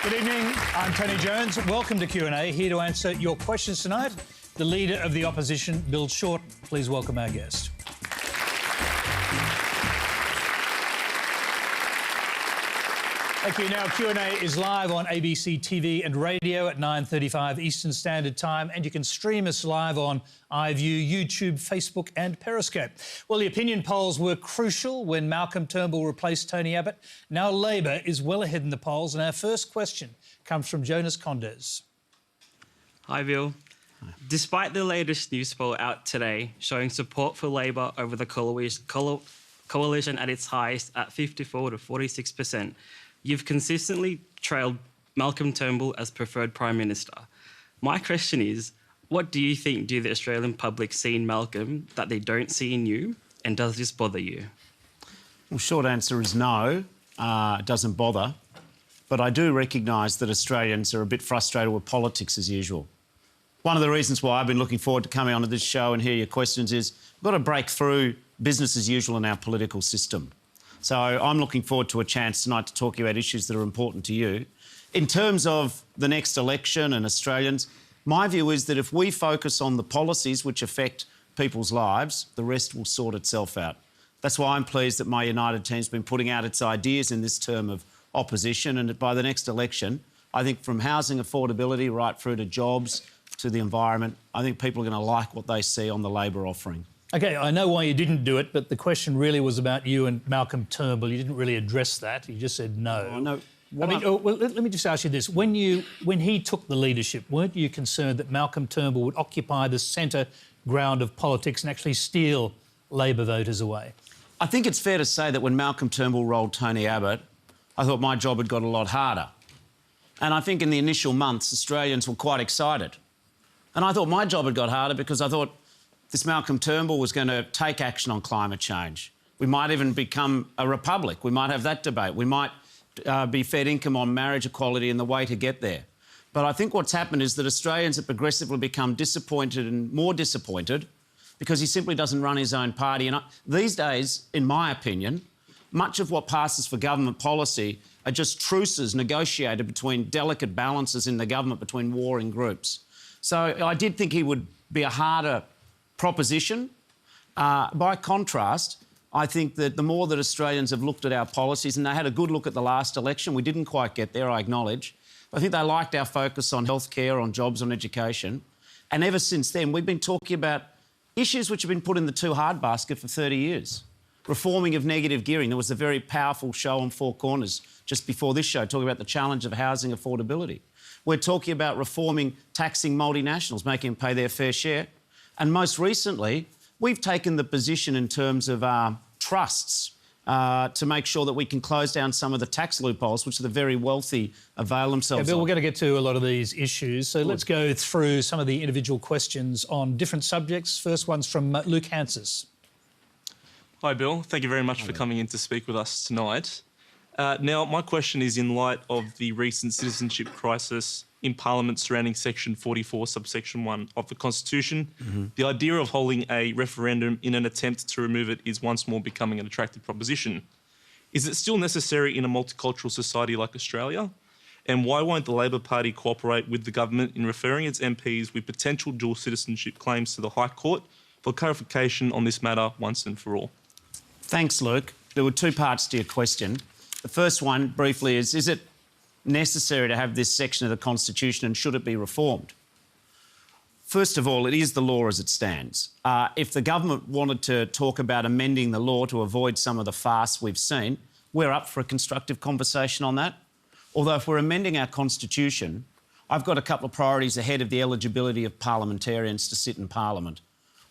Good evening, I'm Tony Jones. Welcome to Q&A. Here to answer your questions tonight, the Leader of the Opposition, Bill Shorten. Please welcome our guest. Thank you. Now, Q&A is live on ABC TV and radio at 9:35 Eastern Standard Time, and you can stream us live on iView, YouTube, Facebook and Periscope. Well, the opinion polls were crucial when Malcolm Turnbull replaced Tony Abbott. Now Labor is well ahead in the polls, and our first question comes from Jonas Condes. Hi, Bill. Hi. Despite the latest news poll out today showing support for Labor over the coalition at its highest at 54 to 46%, you've consistently trailed Malcolm Turnbull as preferred Prime Minister. My question is, what do you think do the Australian public see in Malcolm that they don't see in you, and does this bother you? Well, short answer is no, it doesn't bother. But I do recognise that Australians are a bit frustrated with politics as usual. One of the reasons why I've been looking forward to coming onto this show and hear your questions is we've got to break through business as usual in our political system. So I'm looking forward to a chance tonight to talk about issues that are important to you. In terms of the next election and Australians, my view is that if we focus on the policies which affect people's lives, the rest will sort itself out. That's why I'm pleased that my United team's been putting out its ideas in this term of opposition, and that by the next election, I think from housing affordability right through to jobs to the environment, I think people are going to like what they see on the Labor offering. OK, I know why you didn't do it, but the question really was about you and Malcolm Turnbull. You didn't really address that. You just said no. Oh, no. Well, let me just ask you this. When he took the leadership, weren't you concerned that Malcolm Turnbull would occupy the centre ground of politics and actually steal Labor voters away? I think it's fair to say that when Malcolm Turnbull rolled Tony Abbott, I thought my job had got a lot harder. And I think in the initial months, Australians were quite excited. And I thought my job had got harder because I thought this Malcolm Turnbull was going to take action on climate change. We might even become a republic. We might have that debate. We might be fed income on marriage equality and the way to get there. But I think what's happened is that Australians have progressively become disappointed and more disappointed because he simply doesn't run his own party. And these days, in my opinion, much of what passes for government policy are just truces negotiated between delicate balances in the government between warring groups. So I did think he would be a harder proposition. By contrast, I think that the more that Australians have looked at our policies, and they had a good look at the last election, we didn't quite get there, I acknowledge, but I think they liked our focus on healthcare, on jobs, on education. And ever since then, we've been talking about issues which have been put in the too hard basket for 30 years. Reforming of negative gearing. There was a very powerful show on Four Corners just before this show talking about the challenge of housing affordability. We're talking about reforming taxing multinationals, making them pay their fair share. And most recently, we've taken the position in terms of trusts to make sure that we can close down some of the tax loopholes which the very wealthy avail themselves of. Bill, we're going to get to a lot of these issues, so let's go through some of the individual questions on different subjects. First one's from Luke Hansis. Hi, Bill. Thank you very much for coming in to speak with us tonight. Now, my question is in light of the recent citizenship crisis in Parliament surrounding Section 44, subsection 1 of the Constitution. The idea of holding a referendum in an attempt to remove it is once more becoming an attractive proposition. Is it still necessary in a multicultural society like Australia? And why won't the Labor Party cooperate with the government in referring its MPs with potential dual citizenship claims to the High Court for clarification on this matter once and for all? Thanks, Luke. There were two parts to your question. The first one, briefly, is it necessary to have this section of the Constitution and should it be reformed? First of all, it is the law as it stands. If the government wanted to talk about amending the law to avoid some of the farce we've seen, we're up for a constructive conversation on that. Although if we're amending our Constitution, I've got a couple of priorities ahead of the eligibility of parliamentarians to sit in Parliament.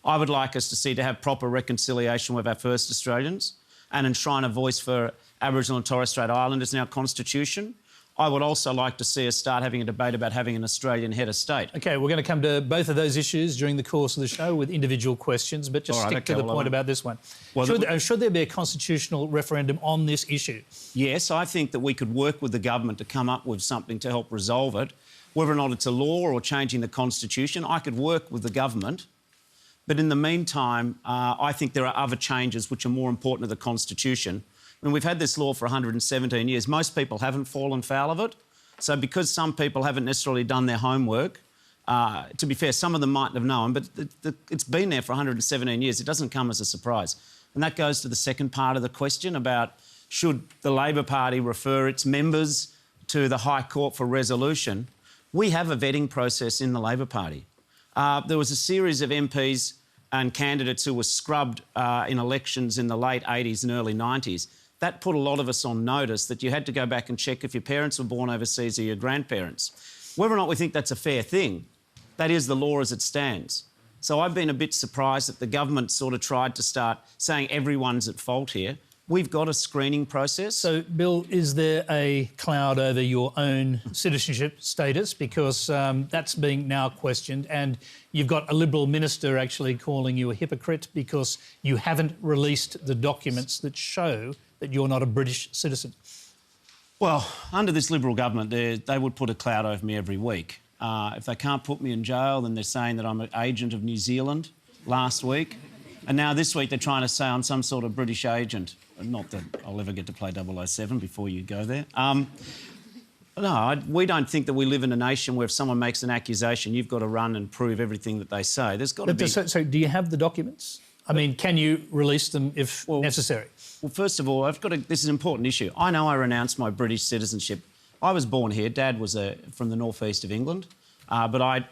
I would like us to see to have proper reconciliation with our first Australians and enshrine a voice for Aboriginal and Torres Strait Islanders in our Constitution. I would also like to see us start having a debate about having an Australian head of state. OK, we're going to come to both of those issues during the course of the show with individual questions, but just stick to the point about this one. Well, should there be a constitutional referendum on this issue? Yes, I think that we could work with the government to come up with something to help resolve it. Whether or not it's a law or changing the Constitution, I could work with the government. But in the meantime, I think there are other changes which are more important to the Constitution. I mean, we've had this law for 117 years. Most people haven't fallen foul of it. So because some people haven't necessarily done their homework, to be fair, some of them mightn't have known, but it's been there for 117 years. It doesn't come as a surprise. And that goes to the second part of the question about should the Labor Party refer its members to the High Court for resolution. We have a vetting process in the Labor Party. There was a series of MPs and candidates who were scrubbed in elections in the late 80s and early 90s. That put a lot of us on notice that you had to go back and check if your parents were born overseas or your grandparents. Whether or not we think that's a fair thing, that is the law as it stands. So I've been a bit surprised that the government sort of tried to start saying everyone's at fault here. We've got a screening process. So, Bill, is there a cloud over your own citizenship status? Because that's being now questioned, and you've got a Liberal minister actually calling you a hypocrite because you haven't released the documents that show that you're not a British citizen. Well, under this Liberal government, they would put a cloud over me every week. If they can't put me in jail, then they're saying that I'm an agent of New Zealand last week. And now this week they're trying to say I'm some sort of British agent. Not that I'll ever get to play 007 before you go there. We don't think that we live in a nation where if someone makes an accusation, you've got to run and prove everything that they say. There's got to be... So do you have the documents? I mean, can you release them if necessary? Well, first of all, this is an important issue. I know I renounced my British citizenship. I was born here. Dad was from the northeast of England. But I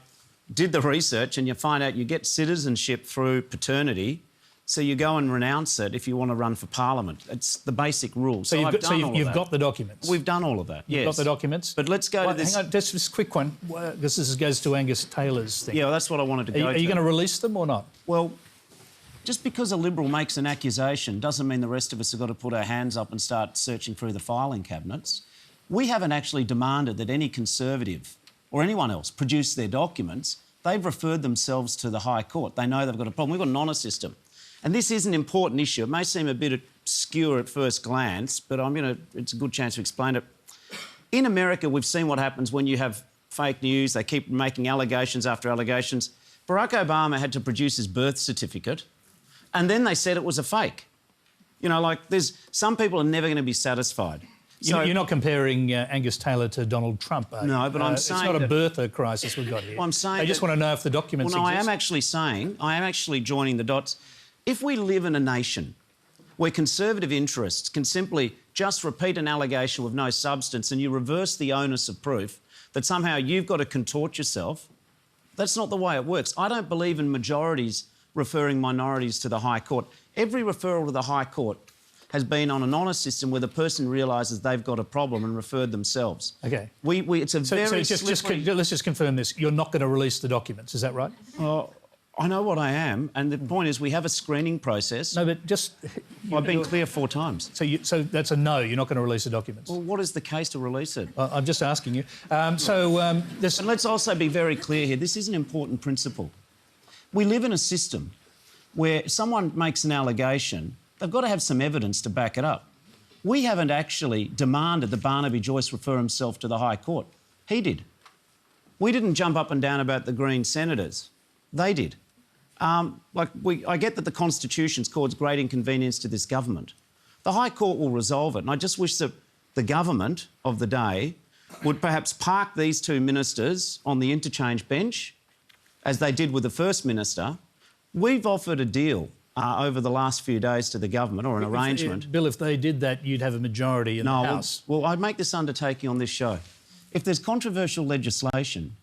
did the research and you find out you get citizenship through paternity. So you go and renounce it if you want to run for Parliament. It's the basic rule. So you've got the documents? We've done all of that, yes. You've got the documents? But let's go to this... Hang on, just this quick one, because this goes to Angus Taylor's thing. Yeah, well, that's what I wanted to go to. Are you going to release them or not? Well, just because a Liberal makes an accusation doesn't mean the rest of us have got to put our hands up and start searching through the filing cabinets. We haven't actually demanded that any Conservative or anyone else produce their documents. They've referred themselves to the High Court. They know they've got a problem. We've got an honour system. And this is an important issue. It may seem a bit obscure at first glance, but it's a good chance to explain it. In America, we've seen what happens when you have fake news. They keep making allegations after allegations. Barack Obama had to produce his birth certificate, and then they said it was a fake. You know, like, some people are never going to be satisfied. So you're not comparing Angus Taylor to Donald Trump, are you? No, but I'm saying... It's not a birther crisis we've got here. Well, I'm saying... I just want to know if the documents exist. I am actually joining the dots. If we live in a nation where Conservative interests can simply just repeat an allegation with no substance and you reverse the onus of proof that somehow you've got to contort yourself, that's not the way it works. I don't believe in majorities referring minorities to the High Court. Every referral to the High Court has been on an honour system where the person realises they've got a problem and referred themselves. OK. It's a very slippery... Let's just confirm this. You're not going to release the documents, is that right? I know what I am, and the point is we have a screening process. No, but just... I've been clear 4 times. So that's a no, you're not going to release the documents? Well, what is the case to release it? I'm just asking you. And let's also be very clear here. This is an important principle. We live in a system where if someone makes an allegation, they've got to have some evidence to back it up. We haven't actually demanded that Barnaby Joyce refer himself to the High Court. He did. We didn't jump up and down about the Green senators. They did. I get that the Constitution's caused great inconvenience to this government. The High Court will resolve it, and I just wish that the government of the day would perhaps park these 2 ministers on the interchange bench, as they did with the First Minister. We've offered a deal over the last few days to the government, or an arrangement. Bill, if they did that, you'd have a majority in the House. Well, I'd make this undertaking on this show. If there's controversial legislation,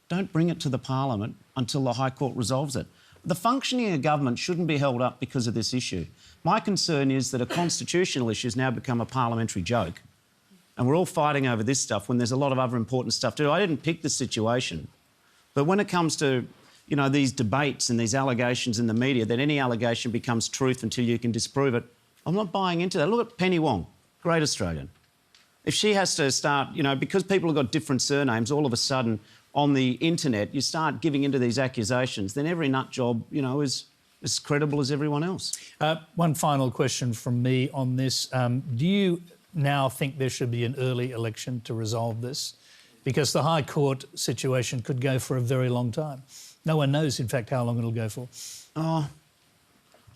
don't bring it to the Parliament until the High Court resolves it. The functioning of government shouldn't be held up because of this issue. My concern is that a constitutional issue has now become a parliamentary joke, and we're all fighting over this stuff when there's a lot of other important stuff to do. I didn't pick the situation, but when it comes to, you know, these debates and these allegations in the media, that any allegation becomes truth until you can disprove it, I'm not buying into that. Look at Penny Wong, great Australian. If she has to start, you know, because people have got different surnames, all of a sudden on the internet you start giving into these accusations, then every nut job, you know, is as credible as everyone else. One final question from me on this. Do you now think there should be an early election to resolve this? Because the High Court situation could go for a very long time. No one knows, in fact, how long it'll go for.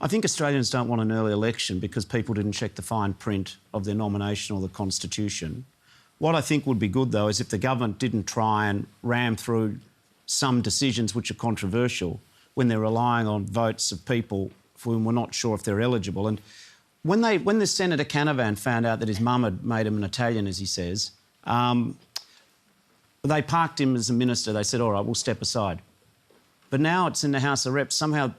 I think Australians don't want an early election because people didn't check the fine print of their nomination or the Constitution. What I think would be good, though, is if the government didn't try and ram through some decisions which are controversial when they're relying on votes of people for whom we're not sure if they're eligible. And when the Senator Canavan found out that his mum had made him an Italian, as he says, they parked him as a minister. They said, all right, we'll step aside. But now it's in the House of Reps. Somehow,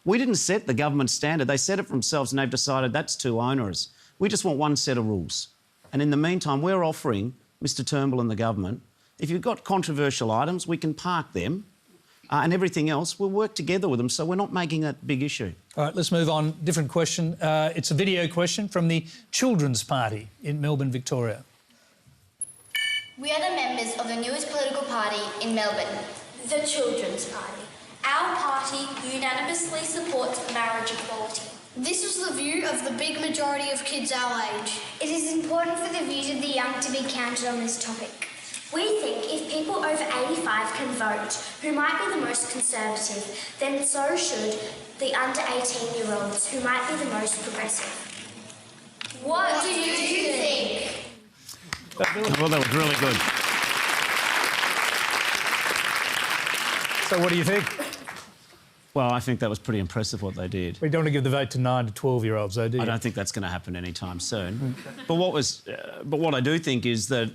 we didn't set the government standard. They set it for themselves and they've decided that's too onerous. We just want one set of rules. And in the meantime, we're offering Mr Turnbull and the government, if you've got controversial items, we can park them and everything else, we'll work together with them so we're not making a big issue. All right, let's move on. Different question. It's a video question from the Children's Party in Melbourne, Victoria. We are the members of the newest political party in Melbourne, the Children's Party. Our party unanimously supports marriage equality. This was the view of the big majority of kids our age. It is important for the views of the young to be counted on this topic. We think if people over 85 can vote, who might be the most conservative, then so should the under 18-year-olds, who might be the most progressive. What do you think? Well, that was really good. So what do you think? Well, I think that was pretty impressive what they did. We don't want to give the vote to 9 to 12-year-olds, though, do you? I don't think that's going to happen anytime soon. But what I do think is that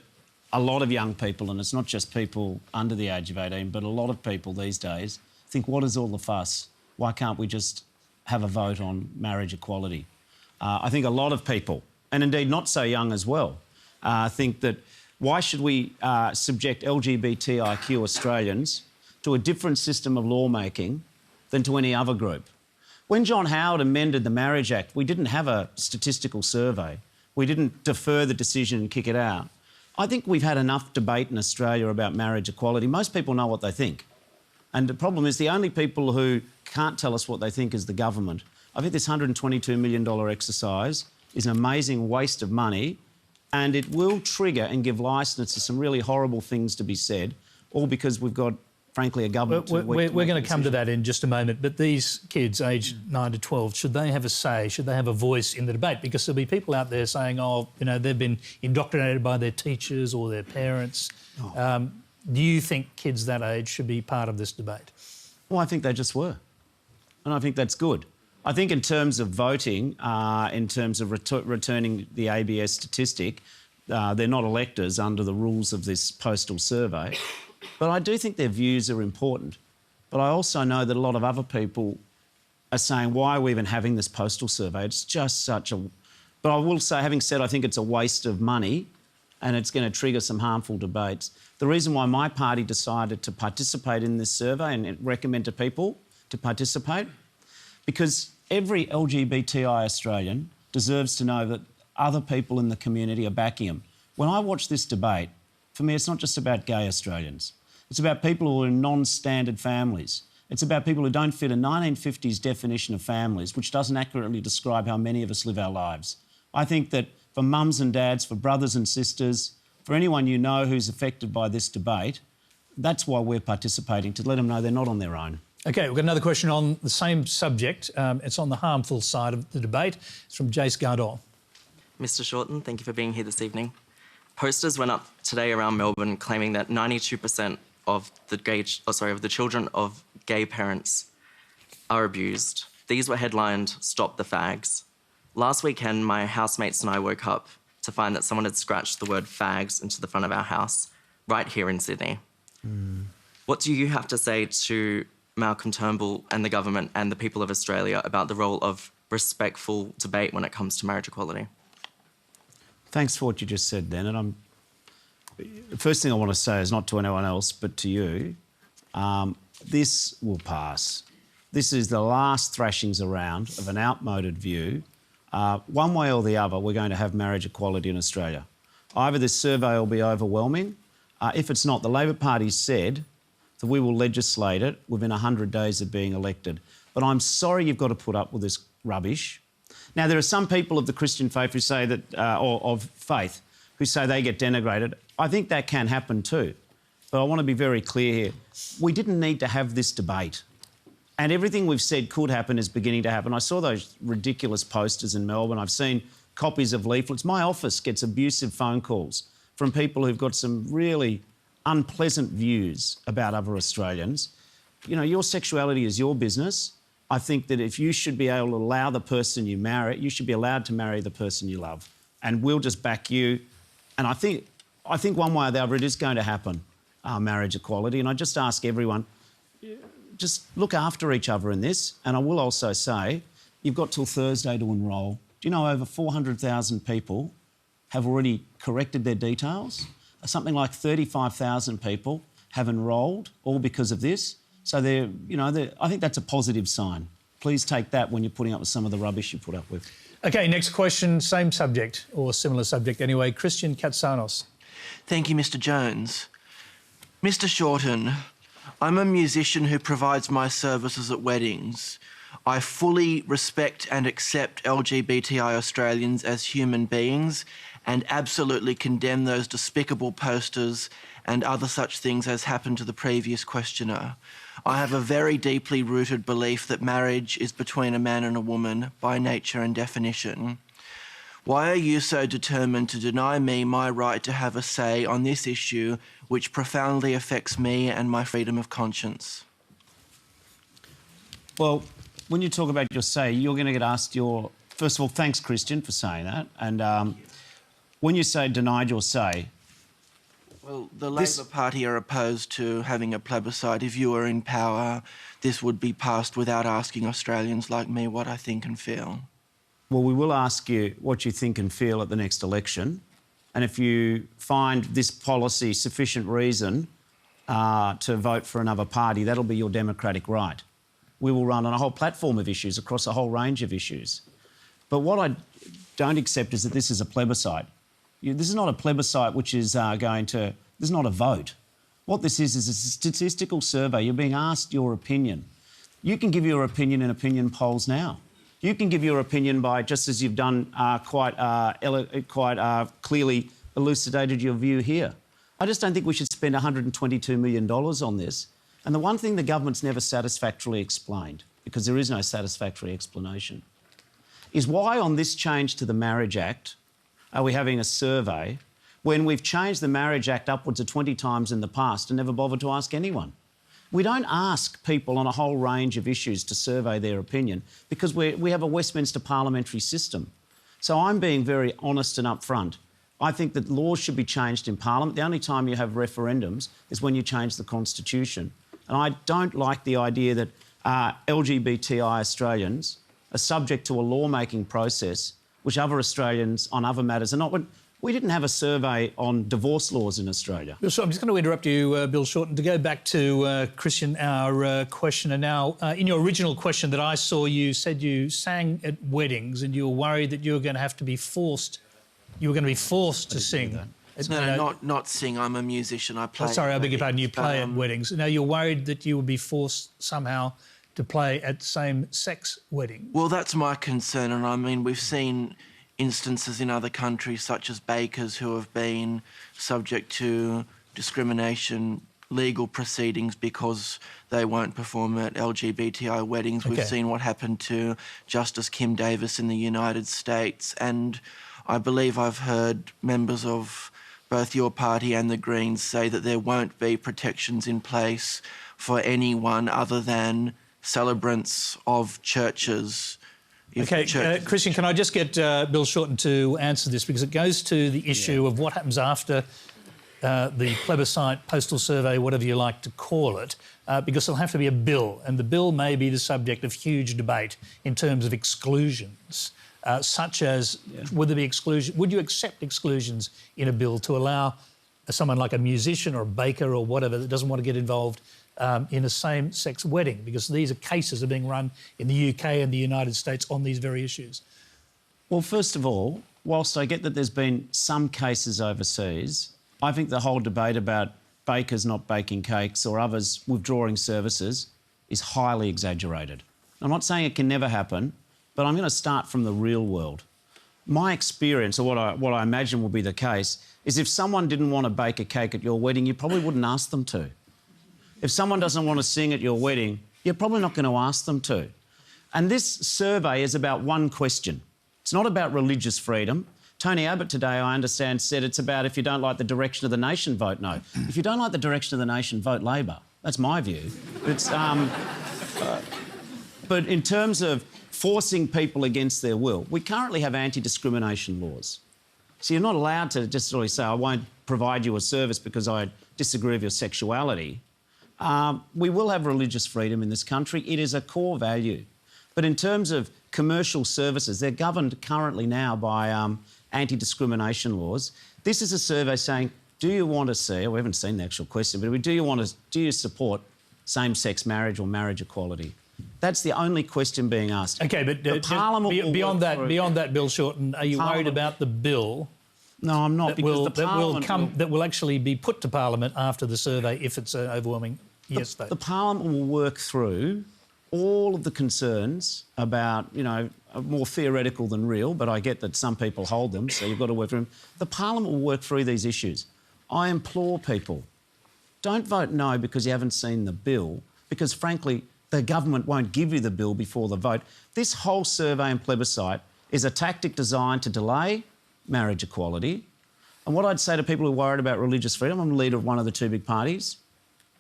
a lot of young people, and it's not just people under the age of 18, but a lot of people these days think, what is all the fuss? Why can't we just have a vote on marriage equality? I think a lot of people, and indeed not so young as well, think that why should we subject LGBTIQ Australians to a different system of lawmaking than to any other group? When John Howard amended the Marriage Act, we didn't have a statistical survey. We didn't defer the decision and kick it out. I think we've had enough debate in Australia about marriage equality. Most people know what they think. And the problem is the only people who can't tell us what they think is the government. I think this $122 million exercise is an amazing waste of money, and it will trigger and give licence to some really horrible things to be said, all because we've got, frankly, a government... We're going to come to that in just a moment, but these kids aged 9 to 12, should they have a say, should they have a voice in the debate? Because there'll be people out there saying, oh, you know, they've been indoctrinated by their teachers or their parents. Oh. Do you think kids that age should be part of this debate? Well, I think they just were. And I think that's good. I think in terms of voting, in terms of returning the ABS statistic, they're not electors under the rules of this postal survey. But I do think their views are important. But I also know that a lot of other people are saying, why are we even having this postal survey? It's just such a... But I will say, having said, I think it's a waste of money and it's going to trigger some harmful debates. The reason why my party decided to participate in this survey and recommend to people to participate, because every LGBTI Australian deserves to know that other people in the community are backing them. When I watch this debate, for me, it's not just about gay Australians. It's about people who are in non-standard families. It's about people who don't fit a 1950s definition of families, which doesn't accurately describe how many of us live our lives. I think that for mums and dads, for brothers and sisters, for anyone you know who's affected by this debate, that's why we're participating, to let them know they're not on their own. OK, we've got another question on the same subject. It's on the harmful side of the debate. It's from Jace Gardol. Mr Shorten, thank you for being here this evening. Posters went up today around Melbourne claiming that 92% of the children of gay parents are abused. These were headlined, "Stop the Fags." Last weekend, my housemates and I woke up to find that someone had scratched the word fags into the front of our house, right here in Sydney. What do you have to say to Malcolm Turnbull and the government and the people of Australia about the role of respectful debate when it comes to marriage equality? Thanks for what you just said then. And the first thing I want to say is not to anyone else, but to you, this will pass. This is the last thrashings around of an outmoded view. One way or the other, we're going to have marriage equality in Australia. Either this survey will be overwhelming. If it's not, the Labor Party said that we will legislate it within 100 days of being elected. But I'm sorry you've got to put up with this rubbish. Now, there are some people of the Christian faith who say that, or of faith, who say they get denigrated. I think that can happen too. But I want to be very clear here. We didn't need to have this debate. And everything we've said could happen is beginning to happen. I saw those ridiculous posters in Melbourne. I've seen copies of leaflets. My office gets abusive phone calls from people who've got some really unpleasant views about other Australians. You know, your sexuality is your business. I think that if you should be able to allow the person you marry, you should be allowed to marry the person you love. And we'll just back you. And I think one way or the other it is going to happen, marriage equality. And I just ask everyone, just look after each other in this. And I will also say, you've got till Thursday to enrol. Do you know over 400,000 people have already corrected their details? Something like 35,000 people have enrolled, all because of this. So I think that's a positive sign. Please take that when you're putting up with some of the rubbish you put up with. OK, next question, same subject, or similar subject anyway. Christian Katsanos. Thank you, Mr. Jones. Mr. Shorten, I'm a musician who provides my services at weddings. I fully respect and accept LGBTI Australians as human beings and absolutely condemn those despicable posters and other such things as happened to the previous questioner. I have a very deeply rooted belief that marriage is between a man and a woman by nature and definition. Why are you so determined to deny me my right to have a say on this issue which profoundly affects me and my freedom of conscience? Well, when you talk about your say, you're going to get asked your... First of all, thanks, Christian, for saying that. And when you say denied your say... Well, the Labor Party are opposed to having a plebiscite. If you were in power, this would be passed without asking Australians like me what I think and feel. Well, we will ask you what you think and feel at the next election. And if you find this policy sufficient reason to vote for another party, that'll be your democratic right. We will run on a whole platform of issues across a whole range of issues. But what I don't accept is that this is a plebiscite. This is not a plebiscite which is this is not a vote. What this is a statistical survey. You're being asked your opinion. You can give your opinion in opinion polls now. You can give your opinion by, just as you've done, quite clearly elucidated your view here. I just don't think we should spend $122 million on this. And the one thing the government's never satisfactorily explained, because there is no satisfactory explanation, is why on this change to the Marriage Act are we having a survey when we've changed the Marriage Act upwards of 20 times in the past and never bothered to ask anyone? We don't ask people on a whole range of issues to survey their opinion because we have a Westminster parliamentary system. So I'm being very honest and upfront. I think that laws should be changed in Parliament. The only time you have referendums is when you change the Constitution. And I don't like the idea that LGBTI Australians are subject to a lawmaking process which other Australians on other matters are not. We didn't have a survey on divorce laws in Australia. Bill Shorten, I'm just going to interrupt you, Bill Shorten, to go back to Christian, our questioner. Now, in your original question that I saw, you said you sang at weddings and you were worried that you were going to have to be forced. You were going to be forced to sing. No, not sing. I'm a musician. I play. Oh, sorry, I beg your pardon. You play at weddings. Now, you're worried that you would be forced somehow to play at same-sex weddings. Well, that's my concern, and I mean, we've seen instances in other countries such as bakers who have been subject to discrimination, legal proceedings because they won't perform at LGBTI weddings. Okay. We've seen what happened to Justice Kim Davis in the United States, and I believe I've heard members of both your party and the Greens say that there won't be protections in place for anyone other than celebrants of churches. OK, Christian, can I just get Bill Shorten to answer this, because it goes to the issue of what happens after the plebiscite, postal survey, whatever you like to call it, because there'll have to be a bill, and the bill may be the subject of huge debate in terms of exclusions, such as would there be exclusion? Would you accept exclusions in a bill to allow someone like a musician or a baker or whatever that doesn't want to get involved in a same-sex wedding, because these are cases that are being run in the UK and the United States on these very issues? Well, first of all, whilst I get that there's been some cases overseas, I think the whole debate about bakers not baking cakes or others withdrawing services is highly exaggerated. I'm not saying it can never happen, but I'm going to start from the real world. My experience, or what I imagine will be the case, is if someone didn't want to bake a cake at your wedding, you probably wouldn't ask them to. If someone doesn't want to sing at your wedding, you're probably not going to ask them to. And this survey is about one question. It's not about religious freedom. Tony Abbott today, I understand, said it's about if you don't like the direction of the nation, vote no. If you don't like the direction of the nation, vote Labor. That's my view. But in terms of forcing people against their will, we currently have anti-discrimination laws. So you're not allowed to just sort of say, I won't provide you a service because I disagree with your sexuality. We will have religious freedom in this country. It is a core value. But in terms of commercial services, they're governed currently now by anti-discrimination laws. This is a survey saying, do you want to see, we haven't seen the actual question, but do you support same-sex marriage or marriage equality? That's the only question being asked. OK, but beyond that, Bill Shorten, are you worried about the bill? No, I'm not, that will actually be put to Parliament after the survey if it's an overwhelming yes vote? The Parliament will work through all of the concerns about, you know, more theoretical than real, but I get that some people hold them, so you've got to work through them. The Parliament will work through these issues. I implore people, don't vote no because you haven't seen the bill, because, frankly, the government won't give you the bill before the vote. This whole survey and plebiscite is a tactic designed to delay marriage equality. And what I'd say to people who are worried about religious freedom, I'm the leader of one of the two big parties,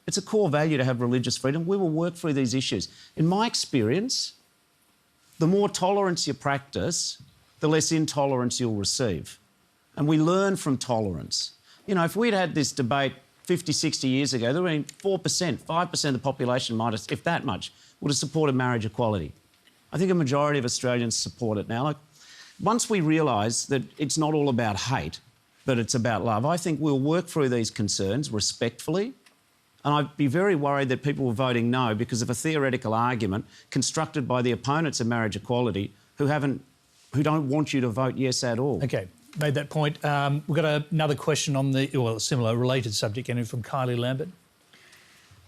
it's a core value to have religious freedom. We will work through these issues. In my experience, the more tolerance you practice, the less intolerance you'll receive. And we learn from tolerance. You know, if we'd had this debate 50, 60 years ago, there would have been 4%, 5% of the population might have, if that much, would have supported marriage equality. I think a majority of Australians support it now. Like, once we realise that it's not all about hate, but it's about love, I think we'll work through these concerns respectfully. And I'd be very worried that people were voting no because of a theoretical argument constructed by the opponents of marriage equality who don't want you to vote yes at all. OK, made that point. We've got another question on a similar, related subject, from Kylie Lambert.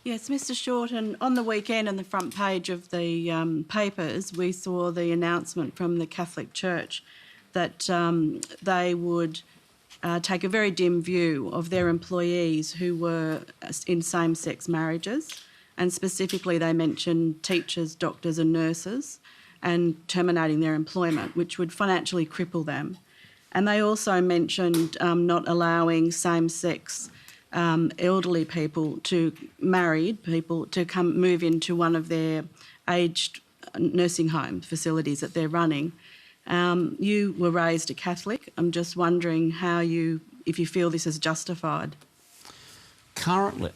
Yes, Mr Shorten, on the weekend on the front page of the papers, we saw the announcement from the Catholic Church that they would take a very dim view of their employees who were in same-sex marriages, and specifically they mentioned teachers, doctors and nurses, and terminating their employment, which would financially cripple them. And they also mentioned not allowing same-sex elderly people married people to move into one of their aged nursing home facilities that they're running. You were raised a Catholic. I'm just wondering if you feel this is justified. Currently,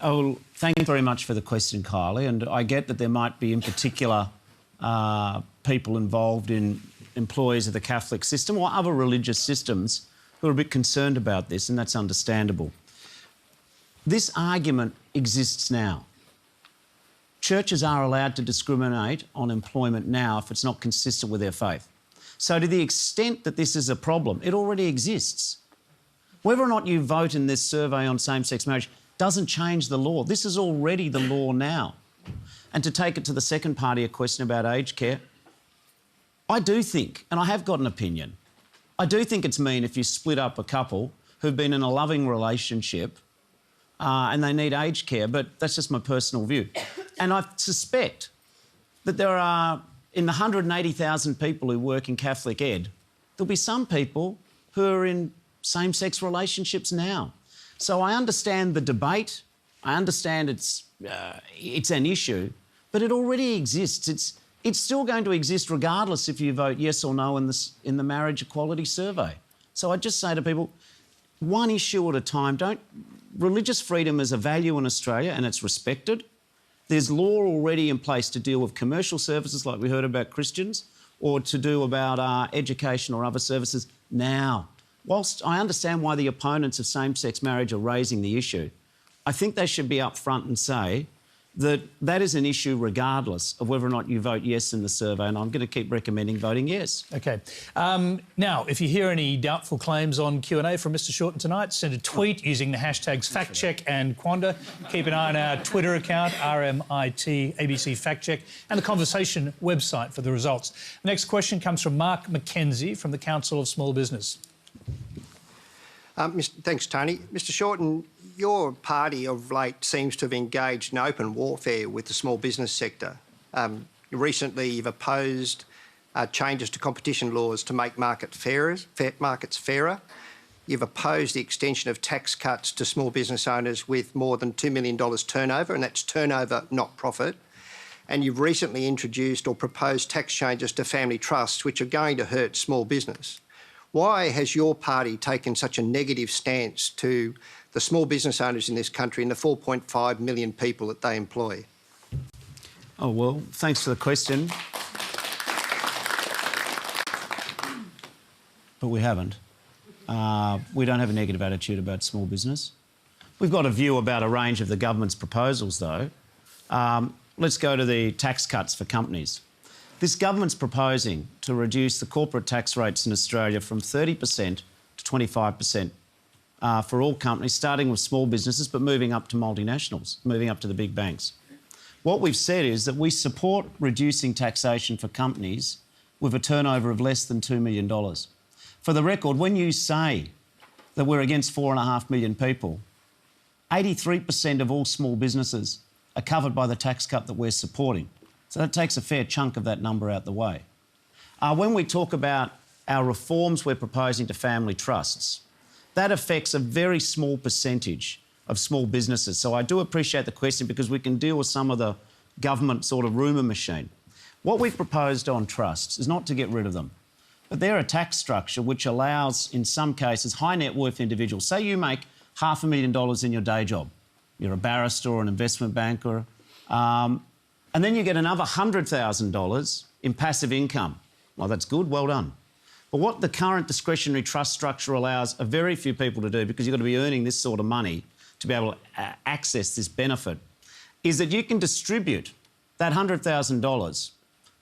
thank you very much for the question, Kylie, and I get that there might be in particular people involved in employees of the Catholic system or other religious systems who are a bit concerned about this, and that's understandable. This argument exists now. Churches are allowed to discriminate on employment now if it's not consistent with their faith. So to the extent that this is a problem, it already exists. Whether or not you vote in this survey on same-sex marriage doesn't change the law. This is already the law now. And to take it to the second part of your question about aged care, I do think, and I have got an opinion, I do think it's mean if you split up a couple who've been in a loving relationship and they need aged care, but that's just my personal view. And I suspect that there are, in the 180,000 people who work in Catholic Ed, there'll be some people who are in same-sex relationships now. So I understand the debate. I understand it's an issue, but it already exists. It's still going to exist regardless if you vote yes or no in the marriage equality survey. So I just say to people, one issue at a time. Religious freedom is a value in Australia and it's respected. There's law already in place to deal with commercial services like we heard about Christians, or to do about education or other services now. Whilst I understand why the opponents of same-sex marriage are raising the issue, I think they should be upfront and say that that is an issue regardless of whether or not you vote yes in the survey, and I'm going to keep recommending voting yes. OK. Now, if you hear any doubtful claims on Q&A from Mr Shorten tonight, send a tweet using the hashtags FactCheck and Quanda. Keep an eye on our Twitter account, RMIT ABC FactCheck, and the Conversation website for the results. The next question comes from Mark McKenzie from the Council of Small Business. Thanks, Tony. Mr Shorten, your party of late seems to have engaged in open warfare with the small business sector. Recently, you've opposed changes to competition laws to make markets fairer. You've opposed the extension of tax cuts to small business owners with more than $2 million turnover, and that's turnover, not profit. And you've recently introduced or proposed tax changes to family trusts, which are going to hurt small business. Why has your party taken such a negative stance to the small business owners in this country and the 4.5 million people that they employ? Oh, well, thanks for the question. But we haven't. We don't have a negative attitude about small business. We've got a view about a range of the government's proposals, though. Let's go to the tax cuts for companies. This government's proposing to reduce the corporate tax rates in Australia from 30% to 25% for all companies, starting with small businesses, but moving up to multinationals, moving up to the big banks. What we've said is that we support reducing taxation for companies with a turnover of less than $2 million. For the record, when you say that we're against 4.5 million people, 83% of all small businesses are covered by the tax cut that we're supporting. So that takes a fair chunk of that number out the way. When we talk about our reforms we're proposing to family trusts, that affects a very small percentage of small businesses. So I do appreciate the question because we can deal with some of the government sort of rumour machine. What we've proposed on trusts is not to get rid of them, but they're a tax structure which allows, in some cases, high net worth individuals. Say you make $500,000 in your day job. You're a barrister or an investment banker, and then you get another $100,000 in passive income. Well, that's good, well done. But what the current discretionary trust structure allows a very few people to do, because you've got to be earning this sort of money to be able to access this benefit, is that you can distribute that $100,000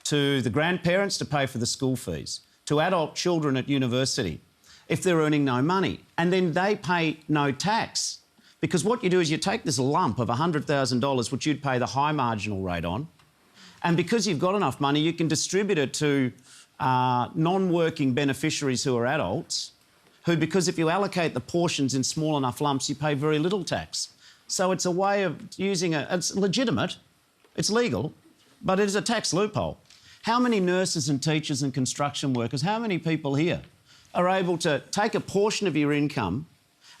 to the grandparents to pay for the school fees, to adult children at university, if they're earning no money, and then they pay no tax. Because what you do is you take this lump of $100,000, which you'd pay the high marginal rate on, and because you've got enough money, you can distribute it to non-working beneficiaries who are adults, who, because if you allocate the portions in small enough lumps, you pay very little tax. So it's a way of using it's legitimate, it's legal, but it is a tax loophole. How many nurses and teachers and construction workers, how many people here are able to take a portion of your income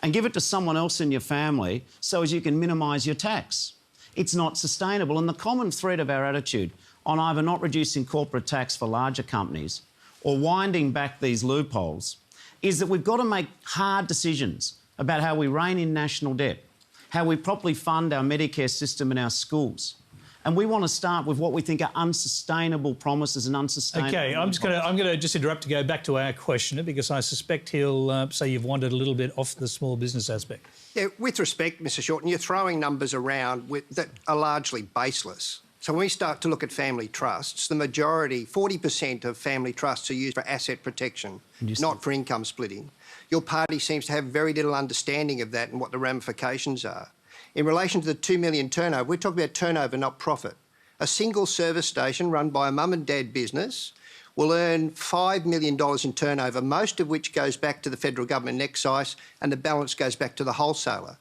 and give it to someone else in your family so as you can minimise your tax? It's not sustainable. And the common thread of our attitude on either not reducing corporate tax for larger companies or winding back these loopholes is that we've got to make hard decisions about how we rein in national debt, how we properly fund our Medicare system and our schools. And we want to start with what we think are unsustainable promises and unsustainable... OK, I'm going to just interrupt to go back to our questioner because I suspect he'll say you've wandered a little bit off the small business aspect. Yeah, with respect, Mr Shorten, you're throwing numbers around that are largely baseless. So when we start to look at family trusts, the majority, 40% of family trusts are used for asset protection, not for income splitting. Your party seems to have very little understanding of that and what the ramifications are. In relation to the 2 million turnover, we're talking about turnover, not profit. A single service station run by a mum and dad business will earn $5 million in turnover, most of which goes back to the federal government in excise and the balance goes back to the wholesaler.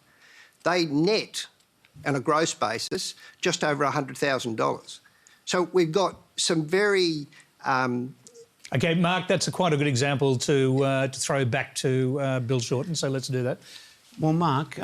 They net, on a gross basis, just over $100,000. So we've got some very... OK, Mark, that's quite a good example to throw back to Bill Shorten, so let's do that. Well, Mark...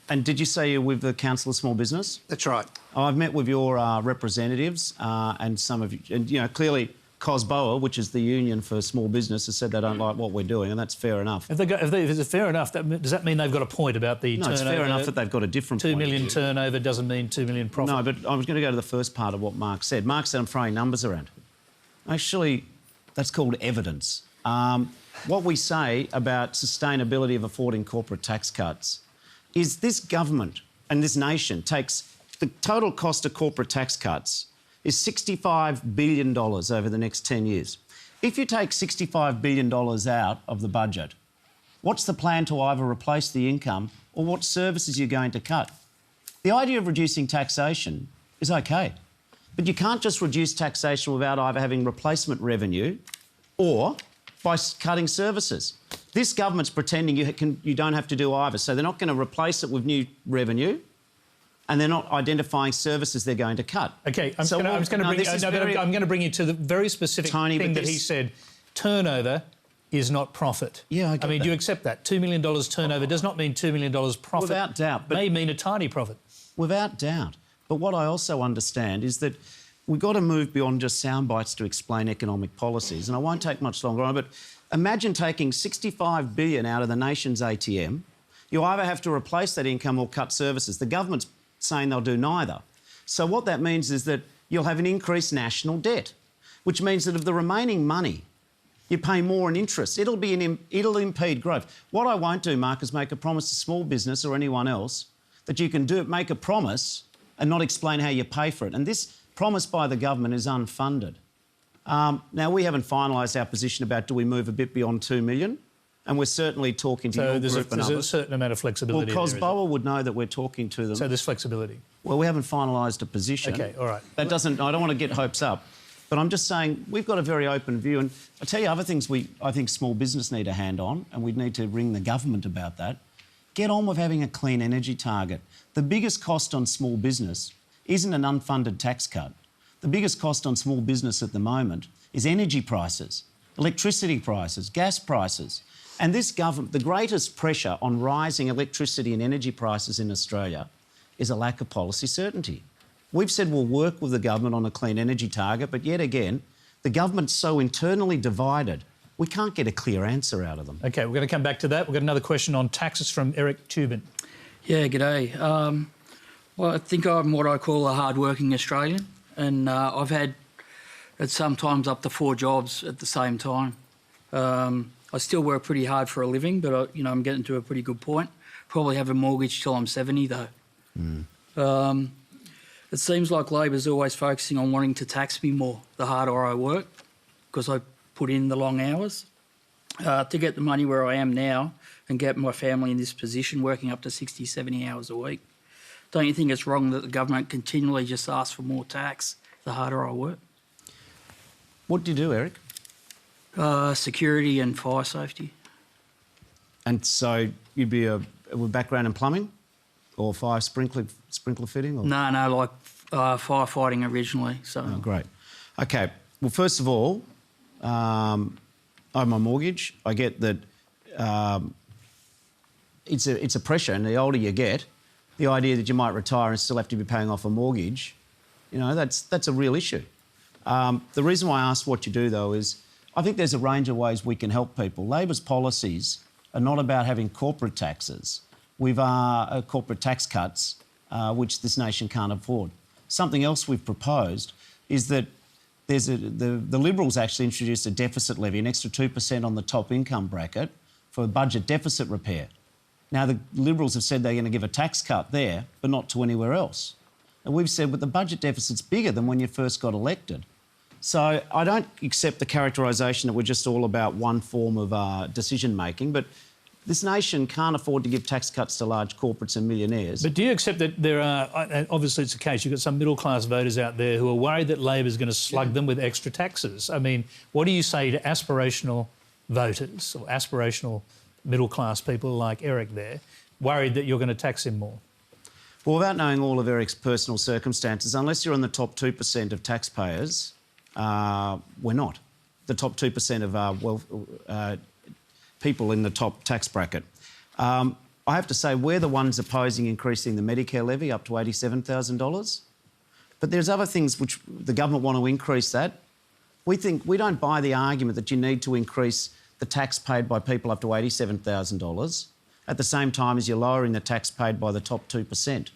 and did you say you're with the Council of Small Business? That's right. I've met with your representatives and some of you, and, you know, clearly COSBOA, which is the union for small business, has said they don't like what we're doing, and that's fair enough. If it's fair enough, does that mean they've got a point about the turnover? No, it's fair enough that they've got a different point. 2 million turnover doesn't mean 2 million profit. No, but I was going to go to the first part of what Mark said. Mark said I'm throwing numbers around. Actually, that's called evidence. What we say about sustainability of affording corporate tax cuts is this government and this nation takes... the total cost of corporate tax cuts is $65 billion over the next 10 years. If you take $65 billion out of the budget, what's the plan to either replace the income or what services you're going to cut? The idea of reducing taxation is OK, but you can't just reduce taxation without either having replacement revenue or by cutting services. This government's pretending you don't have to do either, so they're not going to replace it with new revenue and they're not identifying services they're going to cut. Okay, I'm going to bring you to the very specific thing that he said. Turnover is not profit. Yeah, I mean, do you accept that? $2 million turnover does not mean $2 million profit. Without doubt. But may mean a tiny profit. Without doubt. But what I also understand is that we've got to move beyond just sound bites to explain economic policies, and I won't take much longer on it, but imagine taking $65 billion out of the nation's ATM. You either have to replace that income or cut services. The government's saying they'll do neither. So what that means is that you'll have an increased national debt, which means that of the remaining money, you pay more in interest. It'll impede growth. What I won't do, Mark, is make a promise to small business or anyone else that you can make a promise and not explain how you pay for it. And this promise by the government is unfunded. Now, we haven't finalised our position about do we move a bit beyond 2 million, and we're certainly talking to your group and others. There's a certain amount of flexibility. Well, COSBOA would know that we're talking to them. So there's flexibility. Well, we haven't finalised a position. Okay, all right. That doesn't. I don't want to get hopes up, but I'm just saying we've got a very open view, and I tell you other things I think small business need a hand on, and we need to ring the government about that. Get on with having a clean energy target. The biggest cost on small business isn't an unfunded tax cut. The biggest cost on small business at the moment is energy prices, electricity prices, gas prices. And this government, the greatest pressure on rising electricity and energy prices in Australia is a lack of policy certainty. We've said we'll work with the government on a clean energy target, but yet again, the government's so internally divided, we can't get a clear answer out of them. OK, we're going to come back to that. We've got another question on taxes from Eric Tubin. Yeah, g'day. Well, I think I'm what I call a hard-working Australian, and I've had at sometimes up to 4 jobs at the same time. I still work pretty hard for a living, but I'm getting to a pretty good point. Probably have a mortgage till I'm 70 though. It seems like Labor's always focusing on wanting to tax me more the harder I work, because I put in the long hours. To get the money where I am now and get my family in this position, working up to 60, 70 hours a week. Don't you think it's wrong that the government continually just asks for more tax the harder I work? What do you do, Eric? Security and fire safety. And so you'd be with background in plumbing or fire sprinkler fitting? Or? No, like firefighting originally. So. Oh, great. OK, well, first of all, I have my mortgage. I get that it's a pressure, and the older you get, the idea that you might retire and still have to be paying off a mortgage, that's a real issue. The reason why I asked what you do, though, is I think there's a range of ways we can help people. Labor's policies are not about having corporate taxes. We've corporate tax cuts, which this nation can't afford. Something else we've proposed is that the Liberals actually introduced a deficit levy, an extra 2% on the top income bracket for budget deficit repair. Now, the Liberals have said they're going to give a tax cut there, but not to anywhere else. And we've said, but the budget deficit's bigger than when you first got elected. So I don't accept the characterisation that we're just all about one form of decision-making, but this nation can't afford to give tax cuts to large corporates and millionaires. But do you accept that there are, obviously it's the case, you've got some middle-class voters out there who are worried that Labor's going to slug them with extra taxes? I mean, what do you say to aspirational voters or aspirational middle-class people like Eric there, worried that you're going to tax him more? Well, without knowing all of Eric's personal circumstances, unless you're in the top 2% of taxpayers, we're not. The top 2% of people in the top tax bracket. I have to say, we're the ones opposing increasing the Medicare levy up to $87,000. But there's other things which the government want to increase that. We don't buy the argument that you need to increase the tax paid by people up to $87,000 at the same time as you're lowering the tax paid by the top 2%.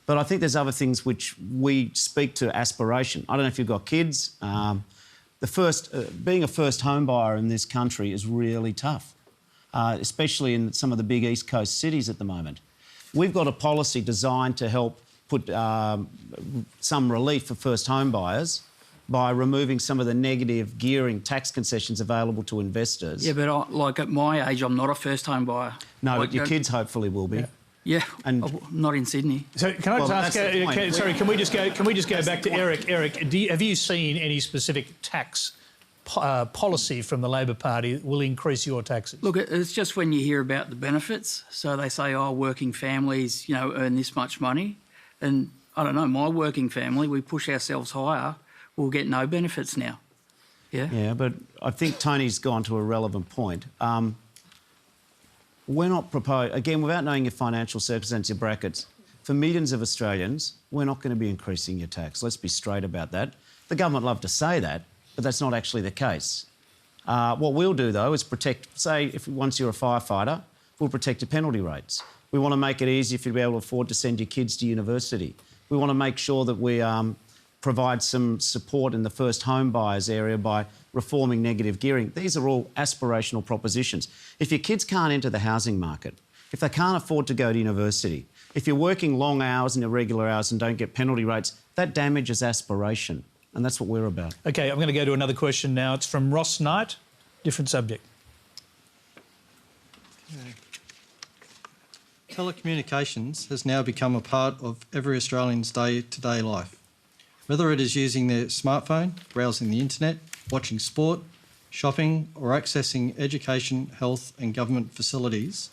But I think there's other things which we speak to aspiration. I don't know if you've got kids. Being a first home buyer in this country is really tough, especially in some of the big East Coast cities at the moment. We've got a policy designed to help put some relief for first home buyers by removing some of the negative gearing tax concessions available to investors. Yeah, but at my age, I'm not a first home buyer. No, but your kids hopefully will be. Yeah, and not in Sydney. So can I just ask? Sorry, can we just go back to Eric? Eric, have you seen any specific tax policy from the Labor Party that will increase your taxes? Look, it's just when you hear about the benefits. So they say, oh, working families, earn this much money. And I don't know, my working family, we push ourselves higher, we'll get no benefits now. Yeah? Yeah, but I think Tony's gone to a relevant point. We're not proposing, again, without knowing your financial circumstances, your brackets, for millions of Australians, we're not going to be increasing your tax. Let's be straight about that. The government love to say that, but that's not actually the case. What we'll do, though, is protect, say, if once you're a firefighter, we'll protect your penalty rates. We want to make it easier for you to be able to afford to send your kids to university. We want to make sure that we provide some support in the first home buyers area by reforming negative gearing. These are all aspirational propositions. If your kids can't enter the housing market, if they can't afford to go to university, if you're working long hours and irregular hours and don't get penalty rates, that damages aspiration. And that's what we're about. OK, I'm going to go to another question now. It's from Ross Knight. Different subject. Okay. Telecommunications has now become a part of every Australian's day-to-day life. Whether it is using their smartphone, browsing the internet, watching sport, shopping or accessing education, health and government facilities,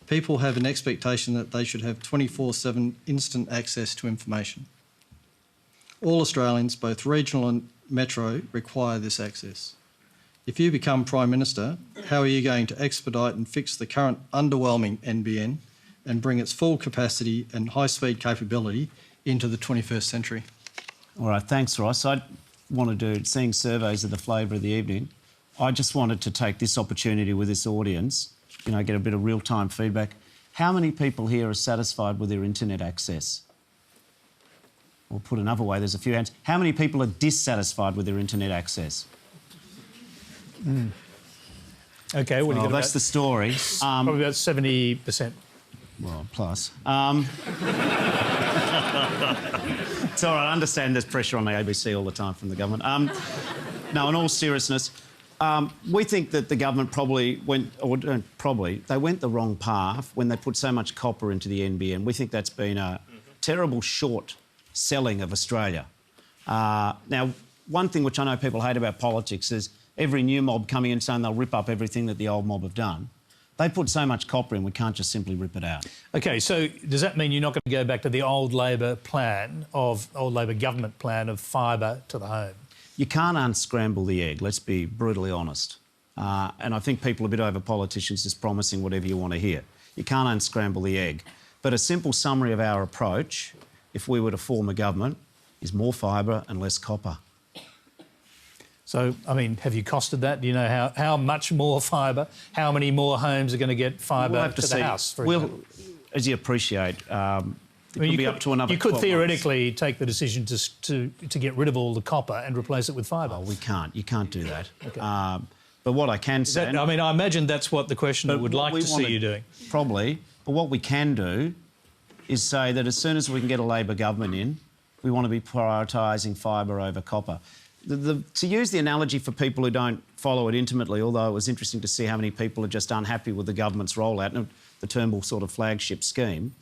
people have an expectation that they should have 24/7 instant access to information. All Australians, both regional and metro, require this access. If you become Prime Minister, how are you going to expedite and fix the current underwhelming NBN and bring its full capacity and high-speed capability into the 21st century? All right, thanks, Ross. I want to do, seeing surveys of the flavour of the evening, I just wanted to take this opportunity with this audience, you know, get a bit of real-time feedback. How many people here are satisfied with their internet access? Or put another way, there's a few hands. How many people are dissatisfied with their internet access? OK, what do you got? That's the story. Probably about 70%. Well, plus. It's all right, I understand there's pressure on the ABC all the time from the government. No, in all seriousness, we think that the government probably went, or they went the wrong path when they put so much copper into the NBN. We think that's been a terrible short selling of Australia. Now, one thing which I know people hate about politics is every new mob coming in saying they'll rip up everything that the old mob have done. They put so much copper in, we can't just simply rip it out. OK, so does that mean you're not going to go back to the old Labor government plan of fibre to the home? You can't unscramble the egg, let's be brutally honest. And I think people are a bit over politicians just promising whatever you want to hear. You can't unscramble the egg. But a simple summary of our approach, if we were to form a government, is more fibre and less copper. So, I mean, have you costed that? Do you know how much more fibre, how many more homes are going to get fibre to the house, for example? As you appreciate, it could be up to another 12 months. You could theoretically take the decision to get rid of all the copper and replace it with fibre. Oh, we can't. You can't do that. OK. But what I can say... I mean, I imagine that's what the questioner would like to see you doing. Probably. But what we can do is say that as soon as we can get a Labor government in, we want to be prioritising fibre over copper. To use the analogy for people who don't follow it intimately, although it was interesting to see how many people are just unhappy with the government's rollout and the Turnbull sort of flagship scheme,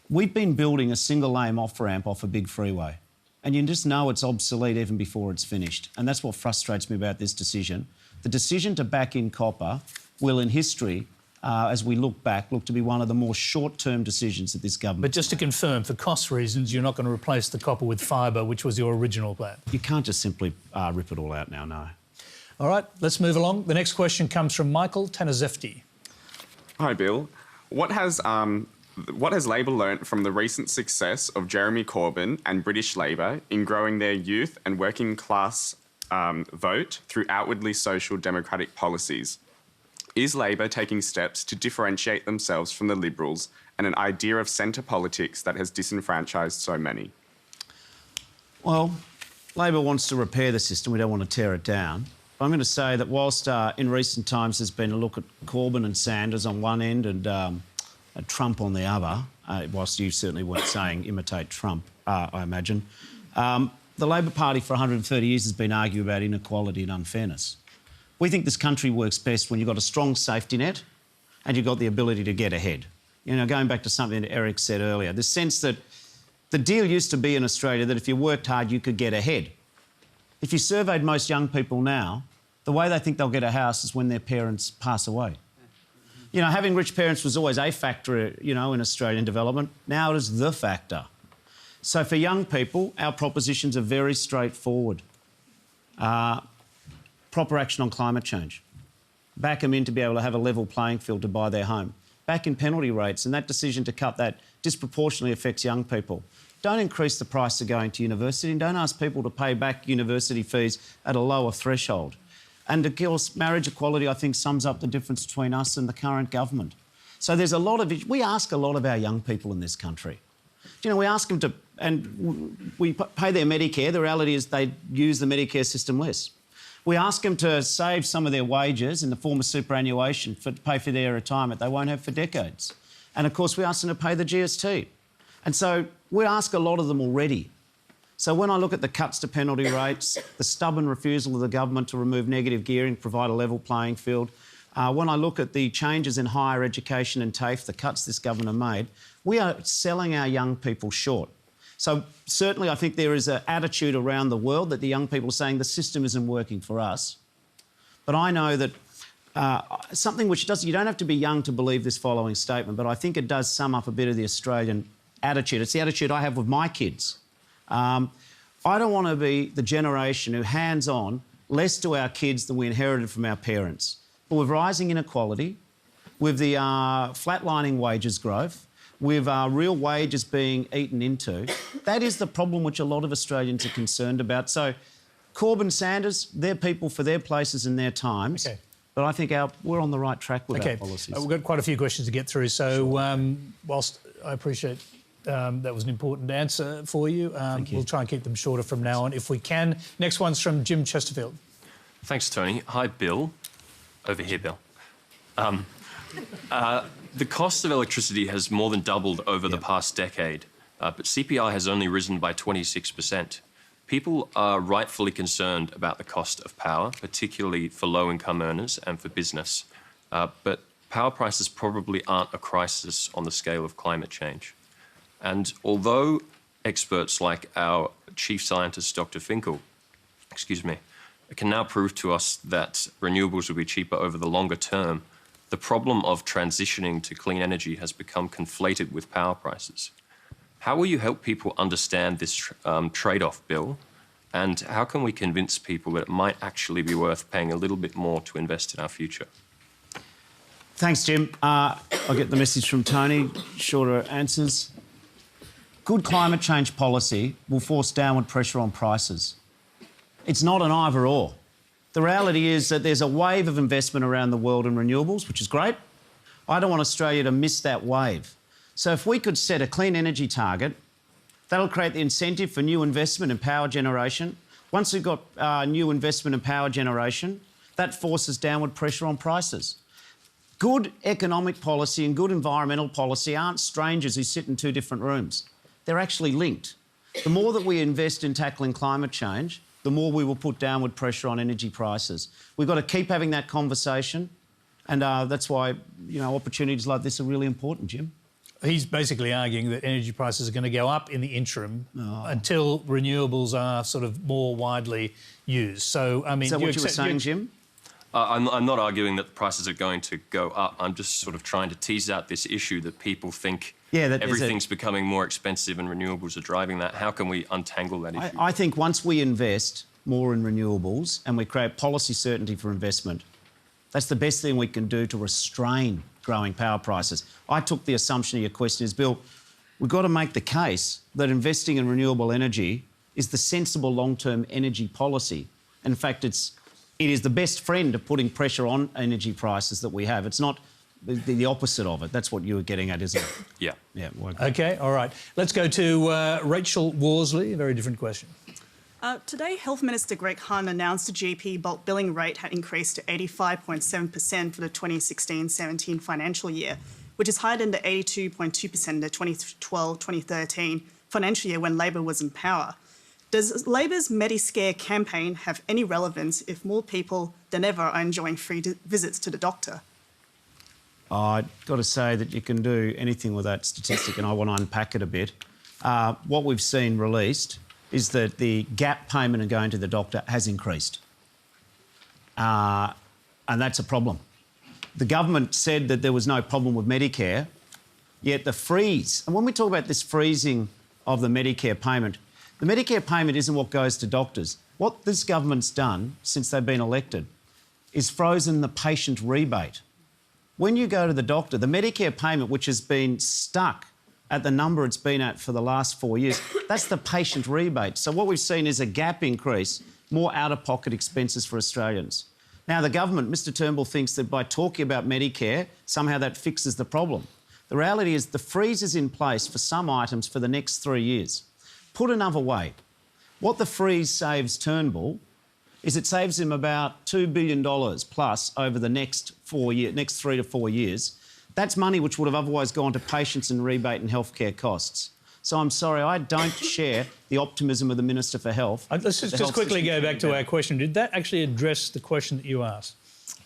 we've been building a single-lane off-ramp off a big freeway. And you just know it's obsolete even before it's finished. And that's what frustrates me about this decision. The decision to back in copper will, in history, as we look back, look to be one of the more short-term decisions of this government. But just to confirm, for cost reasons, you're not going to replace the copper with fibre, which was your original plan? You can't just simply rip it all out now, no. All right, let's move along. The next question comes from Michael Tanazefti. Hi, Bill. What has Labor learnt from the recent success of Jeremy Corbyn and British Labor in growing their youth and working class vote through outwardly social democratic policies? Is Labor taking steps to differentiate themselves from the Liberals and an idea of centre politics that has disenfranchised so many? Well, Labor wants to repair the system. We don't want to tear it down. I'm going to say that whilst in recent times there's been a look at Corbyn and Sanders on one end and Trump on the other, whilst you certainly weren't saying imitate Trump, I imagine, the Labor Party for 130 years has been arguing about inequality and unfairness. We think this country works best when you've got a strong safety net and you've got the ability to get ahead. You know, going back to something that Eric said earlier, the sense that the deal used to be in Australia that if you worked hard, you could get ahead. If you surveyed most young people now, the way they think they'll get a house is when their parents pass away. You know, having rich parents was always a factor, you know, in Australian development. Now it is the factor. So for young people, our propositions are very straightforward. Proper action on climate change. Back them in to be able to have a level playing field to buy their home. Back in penalty rates, and that decision to cut that disproportionately affects young people. Don't increase the price of going to university, and don't ask people to pay back university fees at a lower threshold. And of course, marriage equality, I think, sums up the difference between us and the current government. So there's a lot of... We ask a lot of our young people in this country. You know, we ask them to... And we pay their Medicare. The reality is they use the Medicare system less. We ask them to save some of their wages in the form of superannuation to pay for their retirement they won't have for decades. And, of course, we ask them to pay the GST. And so we ask a lot of them already. So when I look at the cuts to penalty rates, the stubborn refusal of the government to remove negative gearing, provide a level playing field, when I look at the changes in higher education and TAFE, the cuts this government made, we are selling our young people short. So certainly I think there is an attitude around the world that the young people are saying the system isn't working for us. But I know that something which does... You don't have to be young to believe this following statement, but I think it does sum up a bit of the Australian attitude. It's the attitude I have with my kids. I don't want to be the generation who hands on less to our kids than we inherited from our parents. But with rising inequality, with the flatlining wages growth, with real wages being eaten into, that is the problem which a lot of Australians are concerned about. So Corbyn, Sanders, they're people for their places and their times. Okay. But I think we're on the right track with our policies. We've got quite a few questions to get through. So whilst I appreciate that was an important answer for you, we'll try and keep them shorter from now on if we can. Next one's from Jim Chesterfield. Thanks, Tony. Hi, Bill. Over here, Bill. The cost of electricity has more than doubled over the past decade, but CPI has only risen by 26%. People are rightfully concerned about the cost of power, particularly for low-income earners and for business. But power prices probably aren't a crisis on the scale of climate change. And although experts like our chief scientist, Dr. Finkel, can now prove to us that renewables will be cheaper over the longer term, the problem of transitioning to clean energy has become conflated with power prices. How will you help people understand this trade-off, Bill? And how can we convince people that it might actually be worth paying a little bit more to invest in our future? Thanks, Jim. I'll get the message from Tony. Shorter answers. Good climate change policy will force downward pressure on prices. It's not an either-or. The reality is that there's a wave of investment around the world in renewables, which is great. I don't want Australia to miss that wave. So if we could set a clean energy target, that'll create the incentive for new investment in power generation. Once we've got new investment in power generation, that forces downward pressure on prices. Good economic policy and good environmental policy aren't strangers who sit in two different rooms. They're actually linked. The more that we invest in tackling climate change, the more we will put downward pressure on energy prices. We've got to keep having that conversation, and that's why, you know, opportunities like this are really important, Jim. He's basically arguing that energy prices are going to go up in the interim until renewables are sort of more widely used. So, I mean... Is that what you were saying, Jim? I'm not arguing that the prices are going to go up. I'm just sort of trying to tease out this issue that people think everything's becoming more expensive and renewables are driving that. How can we untangle that issue? I think once we invest more in renewables and we create policy certainty for investment, that's the best thing we can do to restrain growing power prices. I took the assumption of your question is, Bill, we've got to make the case that investing in renewable energy is the sensible long-term energy policy. In fact, it is the best friend of putting pressure on energy prices that we have. It's not the opposite of it. That's what you were getting at, isn't it? Yeah. Yeah. OK, all right. Let's go to Rachel Worsley. A very different question. Today, Health Minister Greg Hunt announced the GP bulk billing rate had increased to 85.7% for the 2016-17 financial year, which is higher than the 82.2% in the 2012-2013 financial year when Labor was in power. Does Labor's Medicare campaign have any relevance if more people than ever are enjoying free visits to the doctor? I've got to say that you can do anything with that statistic, and I want to unpack it a bit. What we've seen released is that the gap payment and going to the doctor has increased. And that's a problem. The government said that there was no problem with Medicare, yet the freeze, and when we talk about this freezing of the Medicare payment isn't what goes to doctors. What this government's done since they've been elected is frozen the patient rebate. When you go to the doctor, the Medicare payment, which has been stuck at the number it's been at for the last 4 years, that's the patient rebate. So what we've seen is a gap increase, more out-of-pocket expenses for Australians. Now, the government, Mr Turnbull, thinks that by talking about Medicare, somehow that fixes the problem. The reality is the freeze is in place for some items for the next 3 years. Put another way, what the freeze saves Turnbull is it saves him about $2 billion plus over the next 3 to 4 years. That's money which would have otherwise gone to patients and rebate and healthcare costs. So I'm sorry, I don't share the optimism of the Minister for Health. Let's just quickly go back to our question. Did that actually address the question that you asked?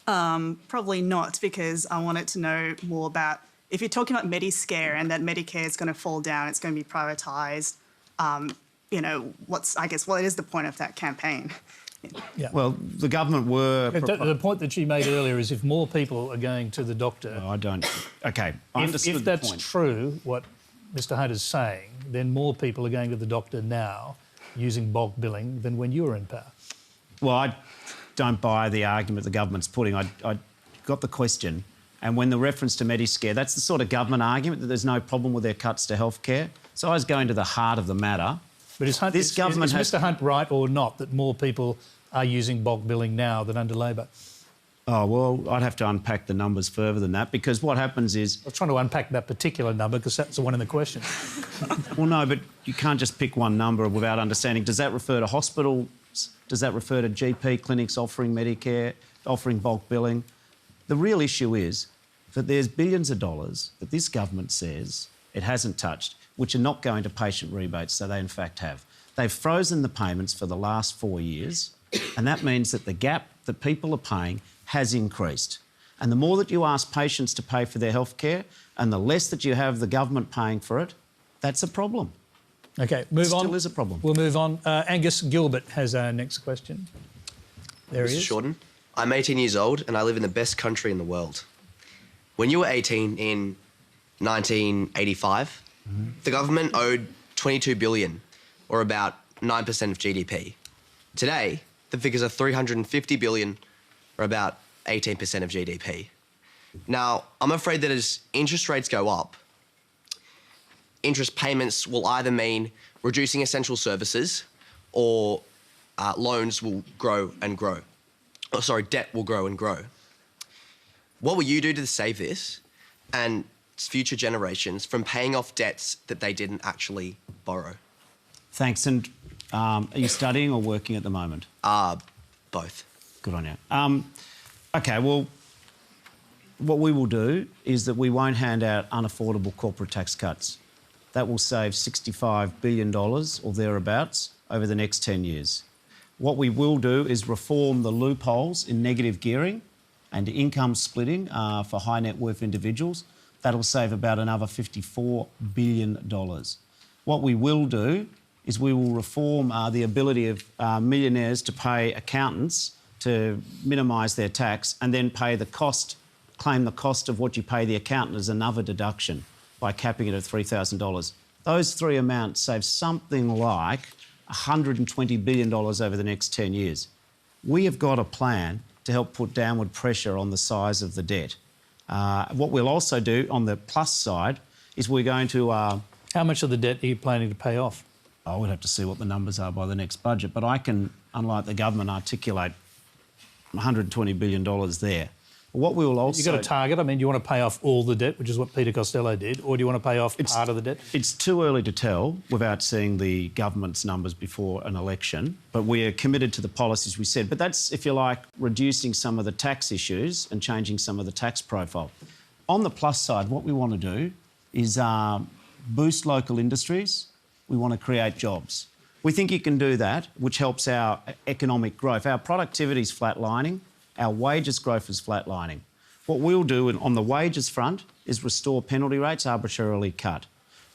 Probably not, because I wanted to know more about, if you're talking about Medicare and that Medicare is going to fall down, it's going to be privatised, you know, what is the point of that campaign? Yeah. Well, the government were... The point that she made earlier is if more people are going to the doctor... No, I don't... OK, I understood if that's true, what Mr Hunt is saying, then more people are going to the doctor now using bulk billing than when you were in power. Well, I don't buy the argument the government's putting. I got the question, and when the reference to Medicare, that's the sort of government argument that there's no problem with their cuts to healthcare. So I was going to the heart of the matter. But is Mr Hunt right or not that more people are using bulk billing now than under Labor? Oh, well, I'd have to unpack the numbers further than that, because what happens is... I was trying to unpack that particular number because that's the one in the question. Well, no, but you can't just pick one number without understanding. Does that refer to hospitals? Does that refer to GP clinics offering Medicare, offering bulk billing? The real issue is that there's billions of dollars that this government says it hasn't touched, which are not going to patient rebates, so they in fact have. They've frozen the payments for the last 4 years, and that means that the gap that people are paying has increased. And the more that you ask patients to pay for their healthcare and the less that you have the government paying for it, that's a problem. OK, move on. Still is a problem. We'll move on. Angus Gilbert has our next question. There he is. Mr Shorten, I'm 18 years old and I live in the best country in the world. When you were 18 in 1985, the government owed $22 billion, or about 9% of GDP. Today, the figures are $350 billion, or about 18% of GDP. Now, I'm afraid that as interest rates go up, interest payments will either mean reducing essential services or loans will grow and grow. Oh, sorry, debt will grow and grow. What will you do to save this and future generations from paying off debts that they didn't actually borrow? Thanks. And are you studying or working at the moment? Both. Good on you. OK, well, what we will do is that we won't hand out unaffordable corporate tax cuts. That will save $65 billion or thereabouts over the next 10 years. What we will do is reform the loopholes in negative gearing and income splitting for high net worth individuals. That'll save about another $54 billion. What we will do is we will reform the ability of millionaires to pay accountants to minimise their tax and then pay the cost, claim the cost of what you pay the accountant as another deduction by capping it at $3,000. Those three amounts save something like $120 billion over the next 10 years. We have got a plan to help put downward pressure on the size of the debt. What we'll also do on the plus side is we're going to... How much of the debt are you planning to pay off? I would have to see what the numbers are by the next budget, but I can, unlike the government, articulate $120 billion there. What we will also... You've got a target? I mean, do you want to pay off all the debt, which is what Peter Costello did, or do you want to pay off part of the debt? It's too early to tell without seeing the government's numbers before an election, but we are committed to the policies we said. But that's, if you like, reducing some of the tax issues and changing some of the tax profile. On the plus side, what we want to do is boost local industries. We want to create jobs. We think you can do that, which helps our economic growth. Our productivity is flatlining. Our wages growth is flatlining. What we'll do on the wages front is restore penalty rates arbitrarily cut.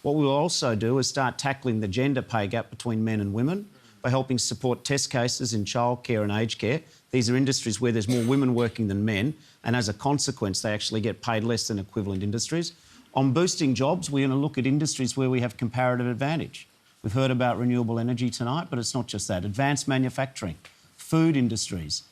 What we'll also do is start tackling the gender pay gap between men and women. by helping support test cases in childcare and aged care. These are industries where there's more women working than men, and as a consequence, they actually get paid less than equivalent industries. On boosting jobs, we're going to look at industries where we have comparative advantage. We've heard about renewable energy tonight, but it's not just that. Advanced manufacturing, food industries.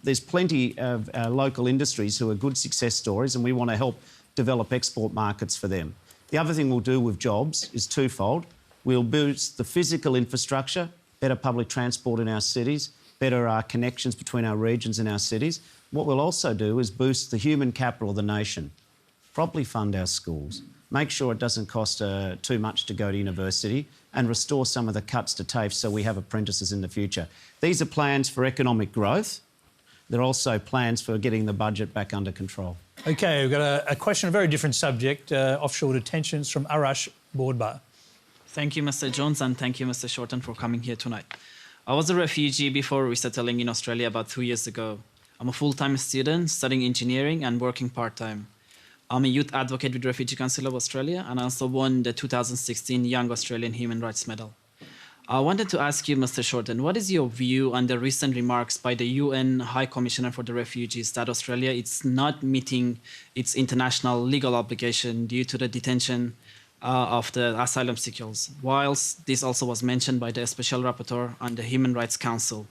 There's plenty of local industries who are good success stories, and we want to help develop export markets for them. The other thing we'll do with jobs is twofold. We'll boost the physical infrastructure, better public transport in our cities, better connections between our regions and our cities. What we'll also do is boost the human capital of the nation, properly fund our schools, make sure it doesn't cost too much to go to university, and restore some of the cuts to TAFE so we have apprentices in the future. These are plans for economic growth. They're also plans for getting the budget back under control. OK, we've got a question, a very different subject, offshore detentions from Arash Boardbar. Thank you, Mr. Jones, and thank you, Mr. Shorten, for coming here tonight. I was a refugee before resettling in Australia about 2 years ago. I'm a full-time student studying engineering and working part-time. I'm a youth advocate with Refugee Council of Australia, and I also won the 2016 Young Australian Human Rights Medal. I wanted to ask you, Mr. Shorten, what is your view on the recent remarks by the UN High Commissioner for the Refugees that Australia is not meeting its international legal obligation due to the detention of the asylum seekers, whilst this also was mentioned by the Special Rapporteur on the Human Rights Council?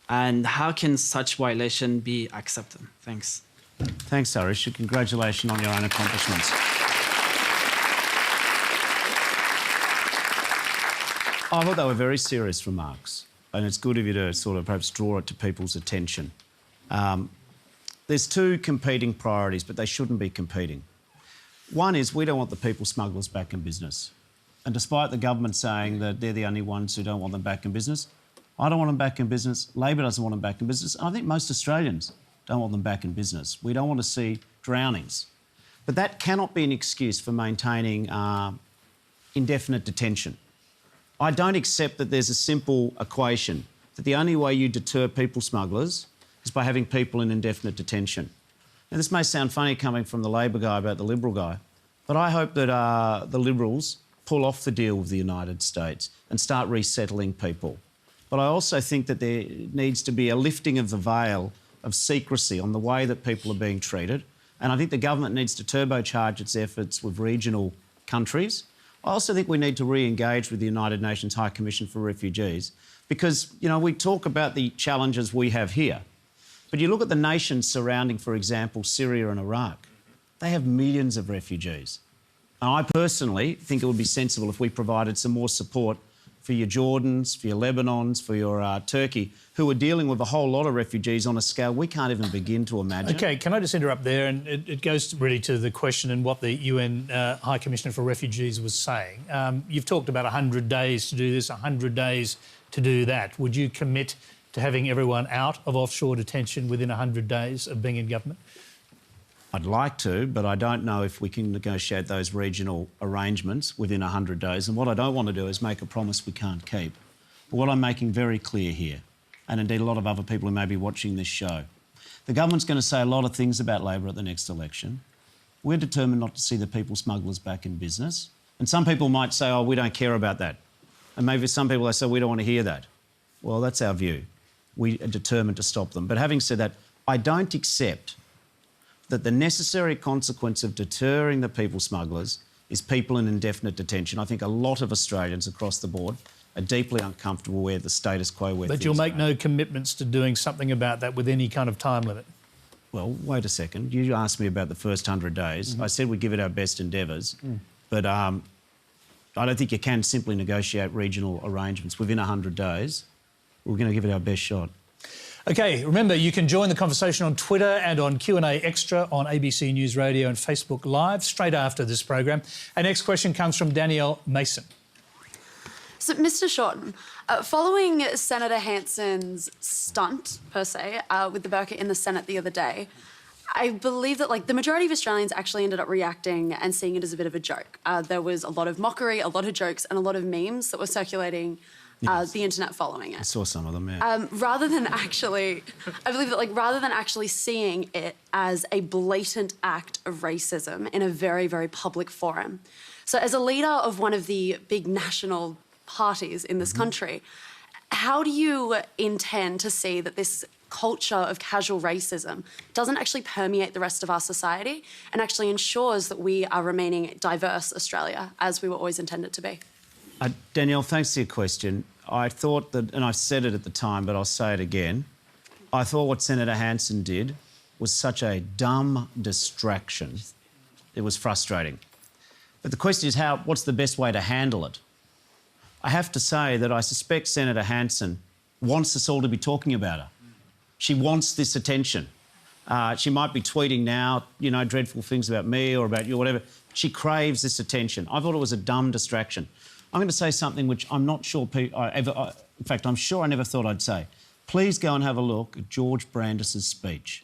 And how can such violation be accepted? Thanks. Thanks, Arish. Congratulations on your own accomplishments. I thought they were very serious remarks, and it's good of you to sort of perhaps draw it to people's attention. There's two competing priorities, but they shouldn't be competing. One is we don't want the people smugglers back in business. And despite the government saying that they're the only ones who don't want them back in business, I don't want them back in business, Labor doesn't want them back in business, and I think most Australians don't want them back in business. We don't want to see drownings. But that cannot be an excuse for maintaining indefinite detention. I don't accept that there's a simple equation that the only way you deter people smugglers is by having people in indefinite detention. Now, this may sound funny coming from the Labor guy about the Liberal guy, but I hope that the Liberals pull off the deal with the United States and start resettling people. But I also think that there needs to be a lifting of the veil of secrecy on the way that people are being treated, and I think the government needs to turbocharge its efforts with regional countries. I also think we need to re-engage with the United Nations High Commission for Refugees because, you know, we talk about the challenges we have here, but you look at the nations surrounding, for example, Syria and Iraq. They have millions of refugees. And I personally think it would be sensible if we provided some more support for your Jordans, for your Lebanons, for your Turkey, who are dealing with a whole lot of refugees on a scale we can't even begin to imagine. OK, can I just interrupt there? And it goes really to the question and what the UN High Commissioner for Refugees was saying. You've talked about 100 days to do this, 100 days to do that. Would you commit to having everyone out of offshore detention within 100 days of being in government? I'd like to, but I don't know if we can negotiate those regional arrangements within 100 days. And what I don't want to do is make a promise we can't keep. But what I'm making very clear here, and indeed a lot of other people who may be watching this show, the government's going to say a lot of things about Labor at the next election. We're determined not to see the people smugglers back in business. And some people might say, oh, we don't care about that. And maybe some people, they say, we don't want to hear that. Well, that's our view. We are determined to stop them. But having said that, I don't accept that the necessary consequence of deterring the people smugglers is people in indefinite detention. I think a lot of Australians across the board are deeply uncomfortable with the status quo where But you'll make no commitments to doing something about that with any kind of time limit? Well, wait a second. You asked me about the first 100 days. I said we'd give it our best endeavours. But I don't think you can simply negotiate regional arrangements within 100 days. We're going to give it our best shot. OK, remember, you can join the conversation on Twitter and on Q&A Extra on ABC News Radio and Facebook Live straight after this program. Our next question comes from Danielle Mason. So, Mr Shorten, following Senator Hanson's stunt, per se, with the burqa in the Senate the other day, I believe that, like, the majority of Australians actually ended up reacting and seeing it as a bit of a joke. There was a lot of mockery, a lot of jokes and a lot of memes that were circulating the internet following it. I saw some of them, yeah. Rather than actually, I believe that, like, rather than actually seeing it as a blatant act of racism in a very, very public forum. So as a leader of one of the big national parties in this country, how do you intend to see that this culture of casual racism doesn't actually permeate the rest of our society and actually ensures that we are remaining diverse Australia as we were always intended to be? Danielle, thanks for your question. I thought that, and I said it at the time, but I'll say it again, I thought what Senator Hanson did was such a dumb distraction. It was frustrating. But the question is what's the best way to handle it? I have to say that I suspect Senator Hanson wants us all to be talking about her. She wants this attention. She might be tweeting now, you know, dreadful things about me or about you or whatever. She craves this attention. I thought it was a dumb distraction. I'm going to say something which I'm not sure in fact, I'm sure I never thought I'd say. Please go and have a look at George Brandis's speech.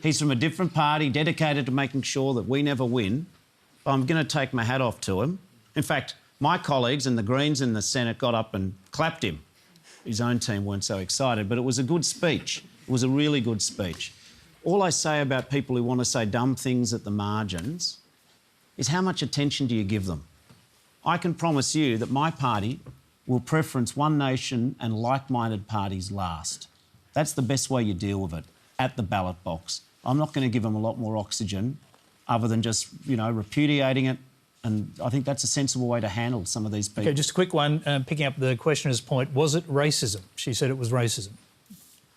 He's from a different party, dedicated to making sure that we never win. But I'm going to take my hat off to him. In fact, my colleagues and the Greens in the Senate got up and clapped him. His own team weren't so excited, but it was a good speech. It was a really good speech. All I say about people who want to say dumb things at the margins is how much attention do you give them? I can promise you that my party will preference one nation and like-minded parties last. That's the best way you deal with it, at the ballot box. I'm not going to give them a lot more oxygen other than just, you know, repudiating it. And I think that's a sensible way to handle some of these people. OK, just a quick one, picking up the questioner's point. Was it racism? She said it was racism.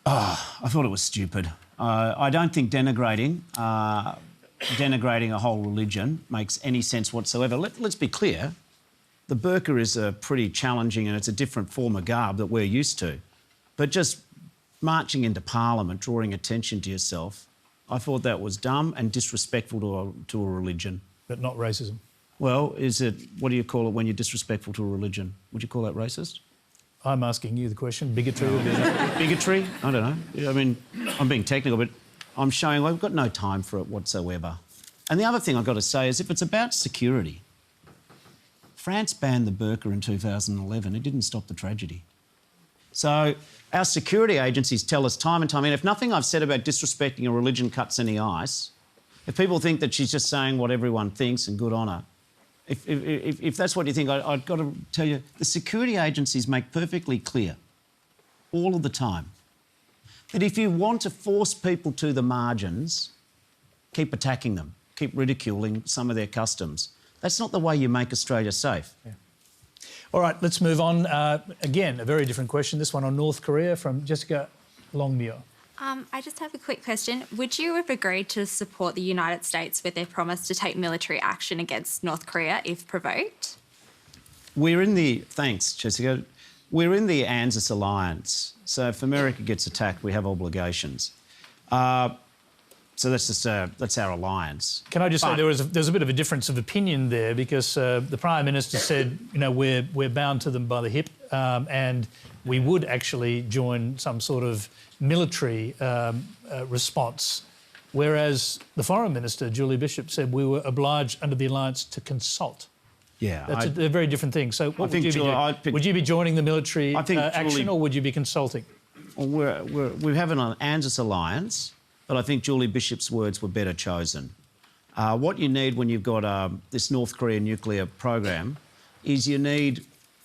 Oh, I thought it was stupid. I don't think denigrating a whole religion makes any sense whatsoever. Let's be clear. The burqa is a pretty challenging and it's a different form of garb that we're used to. But just marching into Parliament, drawing attention to yourself, I thought that was dumb and disrespectful to a religion. But not racism? Well, what do you call it when you're disrespectful to a religion? Would you call that racist? I'm asking you the question. Bigotry? Bigotry? I don't know. I mean, I'm being technical, but I'm showing we've got no time for it whatsoever. And the other thing I've got to say is if it's about security, France banned the burqa in 2011. It didn't stop the tragedy. So our security agencies tell us time and time again, if nothing I've said about disrespecting a religion cuts any ice, if people think that she's just saying what everyone thinks and good on her, if that's what you think, I've got to tell you, the security agencies make perfectly clear all of the time that if you want to force people to the margins, keep attacking them, keep ridiculing some of their customs. That's not the way you make Australia safe. Yeah. All right, let's move on. Again, a very different question. This one on North Korea from Jessica Longmuir. I just have a quick question. Would you have agreed to support the United States with their promise to take military action against North Korea if provoked? Thanks, Jessica. We're in the ANZUS alliance. So if America gets attacked, we have obligations. So that's our alliance. Can I just say there's a bit of a difference of opinion there because the Prime Minister said, you know, we're bound to them by the hip and we would actually join some sort of military response, whereas the Foreign Minister, Julie Bishop, said we were obliged under the alliance to consult. Yeah, they're very different things. So what would you be doing? Would you be joining the military action or would you be consulting? Well, we have an ANZUS alliance, but I think Julie Bishop's words were better chosen. What you need when you've got this North Korean nuclear program is you need,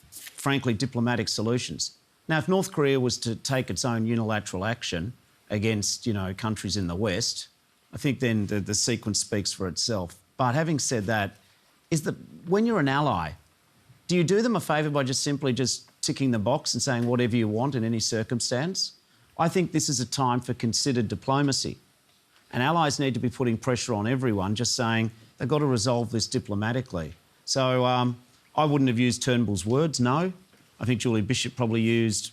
frankly, diplomatic solutions. Now, if North Korea was to take its own unilateral action against, you know, countries in the West, I think then the sequence speaks for itself. But having said that, when you're an ally, do you do them a favour by simply ticking the box and saying whatever you want in any circumstance? I think this is a time for considered diplomacy. And allies need to be putting pressure on everyone, just saying they've got to resolve this diplomatically. So I wouldn't have used Turnbull's words, no. I think Julie Bishop probably used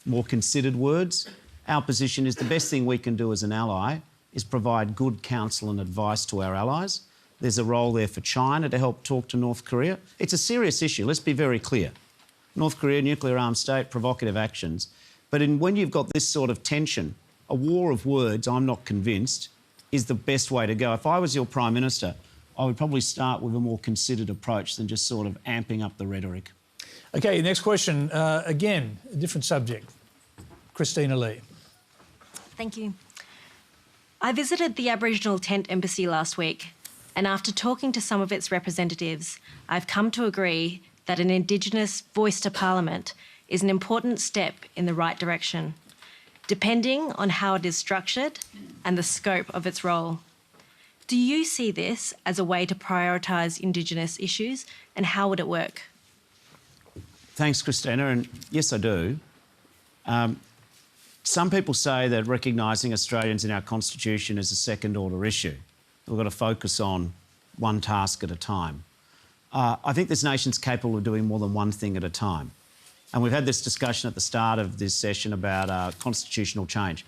more considered words. Our position is the best thing we can do as an ally is provide good counsel and advice to our allies. There's a role there for China to help talk to North Korea. It's a serious issue, let's be very clear. North Korea, nuclear armed state, provocative actions. But when you've got this sort of tension, a war of words, I'm not convinced, is the best way to go. If I was your Prime Minister, I would probably start with a more considered approach than just sort of amping up the rhetoric. OK, next question. Again, a different subject. Christina Lee. Thank you. I visited the Aboriginal Tent Embassy last week, and after talking to some of its representatives, I've come to agree that an Indigenous voice to Parliament is an important step in the right direction, depending on how it is structured and the scope of its role. Do you see this as a way to prioritise Indigenous issues, and how would it work? Thanks, Christina, and yes, I do. Some people say that recognising Australians in our constitution is a second-order issue. We've got to focus on one task at a time. I think this nation's capable of doing more than one thing at a time. And we've had this discussion at the start of this session about constitutional change.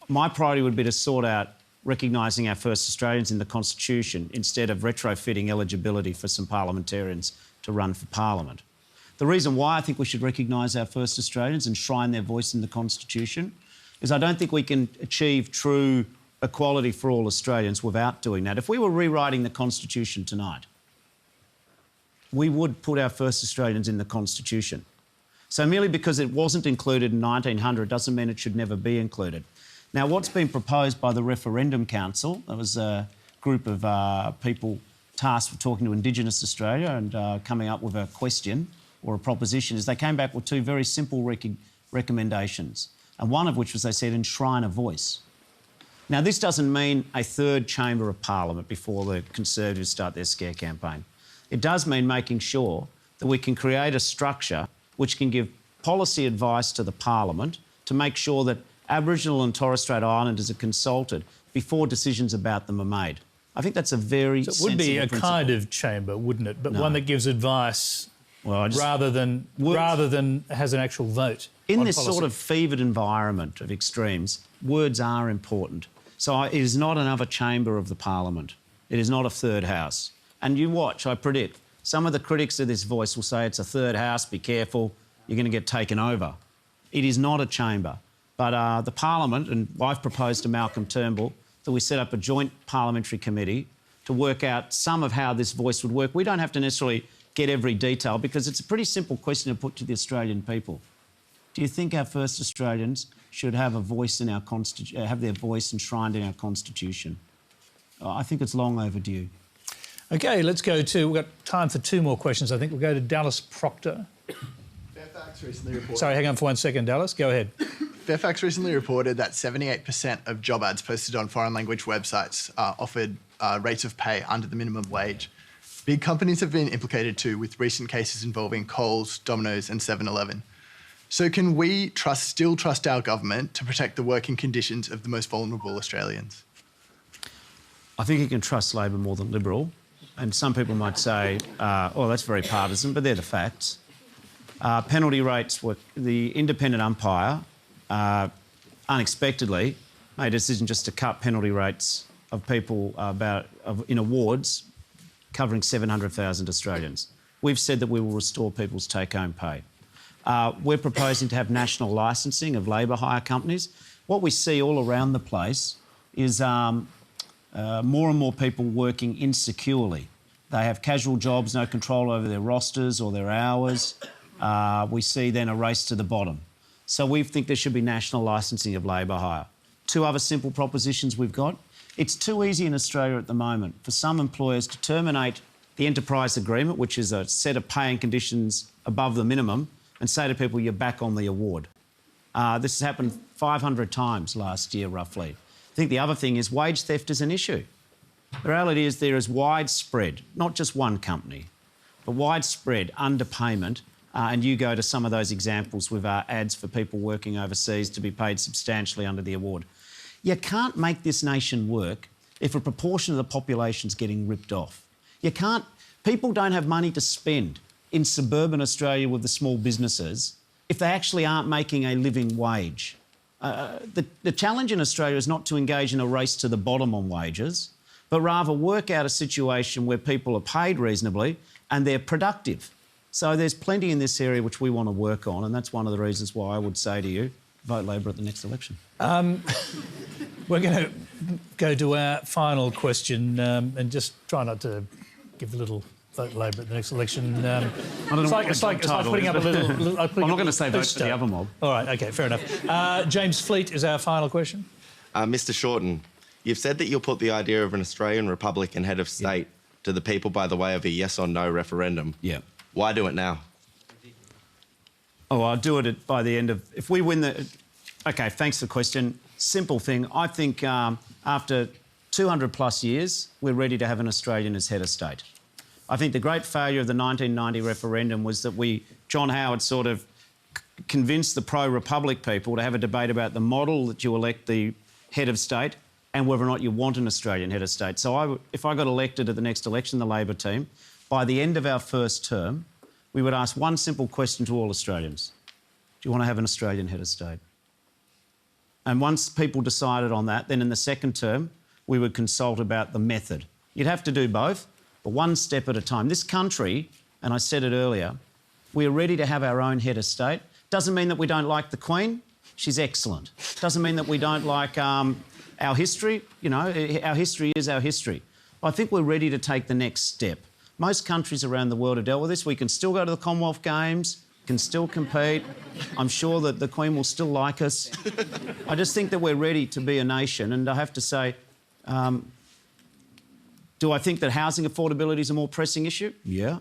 My priority would be to sort out recognising our first Australians in the Constitution instead of retrofitting eligibility for some parliamentarians to run for Parliament. The reason why I think we should recognise our first Australians and enshrine their voice in the Constitution is I don't think we can achieve true equality for all Australians without doing that. If we were rewriting the Constitution tonight, we would put our first Australians in the Constitution. So merely because it wasn't included in 1900 doesn't mean it should never be included. Now, what's been proposed by the Referendum Council, there was a group of people tasked with talking to Indigenous Australia and coming up with a question or a proposition, is they came back with two very simple recommendations, and one of which was, they said, enshrine a voice. Now, this doesn't mean a third chamber of Parliament before the Conservatives start their scare campaign. It does mean making sure that we can create a structure which can give policy advice to the Parliament to make sure that Aboriginal and Torres Strait Islanders are consulted before decisions about them are made. I think that's a very sensible principle. It would be a kind of chamber, wouldn't it? But one that gives advice rather than has an actual vote. In this sort of fevered environment of extremes, words are important. So it is not another chamber of the Parliament. It is not a third house. And you watch, I predict, some of the critics of this voice will say it's a third house, be careful, you're going to get taken over. It is not a chamber. But the Parliament, and I've proposed to Malcolm Turnbull that we set up a joint parliamentary committee to work out some of how this voice would work. We don't have to necessarily get every detail because it's a pretty simple question to put to the Australian people. Do you think our first Australians should have a voice in our have their voice enshrined in our Constitution? I think it's long overdue. OK, let's go to... We've got time for two more questions, I think. We'll go to Dallas Proctor. Fairfax recently reported... Sorry, hang on for 1 second, Dallas. Go ahead. Fairfax recently reported that 78% of job ads posted on foreign language websites offered rates of pay under the minimum wage. Big companies have been implicated too, with recent cases involving Coles, Domino's and 7-Eleven. So can we still trust our government to protect the working conditions of the most vulnerable Australians? I think you can trust Labor more than Liberal. And some people might say, oh, that's very partisan, but they're the facts. Penalty rates were... The independent umpire unexpectedly made a decision just to cut penalty rates of people in awards covering 700,000 Australians. We've said that we will restore people's take-home pay. We're proposing to have national licensing of labour hire companies. What we see all around the place is more and more people working insecurely. They have casual jobs, no control over their rosters or their hours. We see then a race to the bottom. So we think there should be national licensing of labour hire. Two other simple propositions we've got. It's too easy in Australia at the moment for some employers to terminate the enterprise agreement, which is a set of pay and conditions above the minimum, and say to people, you're back on the award. This has happened 500 times last year, roughly. I think the other thing is wage theft is an issue. The reality is there is widespread, not just one company, but widespread underpayment. And you go to some of those examples with ads for people working overseas to be paid substantially under the award. You can't make this nation work if a proportion of the population's getting ripped off. You can't... People don't have money to spend in suburban Australia with the small businesses if they actually aren't making a living wage. The challenge in Australia is not to engage in a race to the bottom on wages, but rather work out a situation where people are paid reasonably and they're productive. So there's plenty in this area which we want to work on, and that's one of the reasons why I would say to you, vote Labor at the next election. We're going to go to our final question and just try not to give a little vote Labor at the next election. It's like putting up a little... I'm not going to say vote for the other mob. All right, OK, fair enough. James Fleet is our final question. Mr Shorten, you've said that you'll put the idea of an Australian Republican head of state to the people by the way of a yes or no referendum. Yeah. Why do it now? Oh, I'll do it by the end of... If we win the... OK, thanks for the question. Simple thing. I think after 200 plus years, we're ready to have an Australian as head of state. I think the great failure of the 1990 referendum was that John Howard sort of convinced the pro-republic people to have a debate about the model that you elect the head of state and whether or not you want an Australian head of state. So if I got elected at the next election, the Labor team, by the end of our first term, we would ask one simple question to all Australians. Do you want to have an Australian head of state? And once people decided on that, then in the second term, we would consult about the method. You'd have to do both, but one step at a time. This country, and I said it earlier, we're ready to have our own head of state. Doesn't mean that we don't like the Queen. She's excellent. Doesn't mean that we don't like our history. You know, our history is our history. I think we're ready to take the next step. Most countries around the world have dealt with this. We can still go to the Commonwealth Games, can still compete. I'm sure that the Queen will still like us. I just think that we're ready to be a nation. And I have to say, do I think that housing affordability is a more pressing issue? Yeah.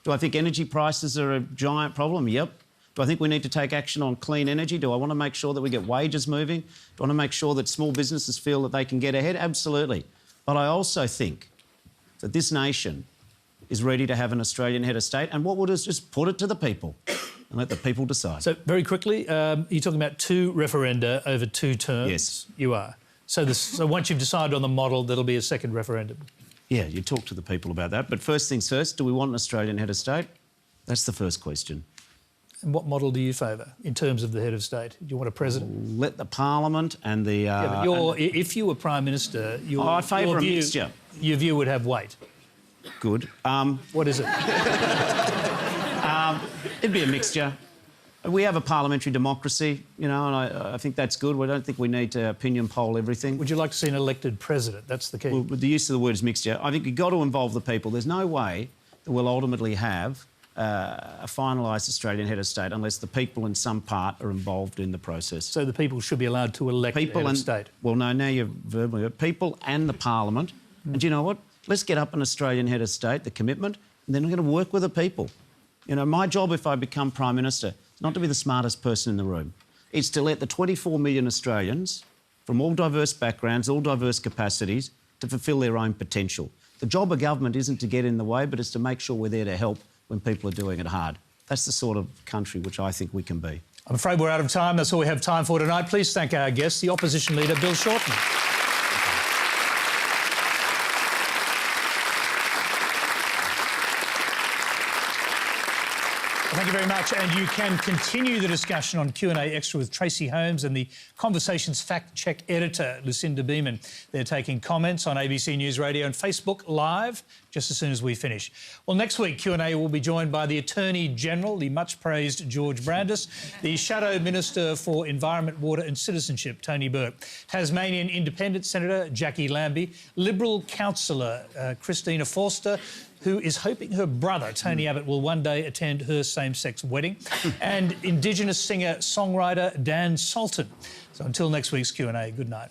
Do I think energy prices are a giant problem? Yep. Do I think we need to take action on clean energy? Do I want to make sure that we get wages moving? Do I want to make sure that small businesses feel that they can get ahead? Absolutely. But I also think that this nation is ready to have an Australian head of state, and what we'll do is just put it to the people and let the people decide. So, very quickly, you're talking about 2 referenda over 2 terms? Yes. You are. So once you've decided on the model, there'll be a second referendum? Yeah, you talk to the people about that. But first things first, do we want an Australian head of state? That's the first question. And what model do you favour in terms of the head of state? Do you want a president? Let the Parliament and the... yeah, but if you were Prime Minister... I favour a mixture. Your view would have weight. Good. What is it? It'd be a mixture. We have a parliamentary democracy, you know, and I think that's good. We don't think we need to opinion poll everything. Would you like to see an elected president? That's the key. Well, with the use of the word is mixture. I think you've got to involve the people. There's no way that we'll ultimately have a finalised Australian head of state unless the people in some part are involved in the process. So the people should be allowed to elect people head of state? Well, no, now you're verbally... People and the Parliament. And you know what? Let's get up an Australian head of state, the commitment, and then we're going to work with the people. You know, my job if I become Prime Minister is not to be the smartest person in the room. It's to let the 24 million Australians from all diverse backgrounds, all diverse capacities, to fulfil their own potential. The job of government isn't to get in the way, but it's to make sure we're there to help when people are doing it hard. That's the sort of country which I think we can be. I'm afraid we're out of time. That's all we have time for tonight. Please thank our guest, the Opposition Leader, Bill Shorten. Thank you very much. And you can continue the discussion on Q&A Extra with Tracy Holmes and the Conversations Fact Check editor, Lucinda Beeman. They're taking comments on ABC News Radio and Facebook Live just as soon as we finish. Well, next week, Q&A will be joined by the Attorney-General, the much-praised George Brandis, the Shadow Minister for Environment, Water and Citizenship, Tony Burke, Tasmanian Independent Senator Jackie Lambie, Liberal Councillor Christina Forster, who is hoping her brother, Tony Abbott, will one day attend her same-sex wedding, and Indigenous singer-songwriter Dan Sultan. So until next week's Q&A, good night.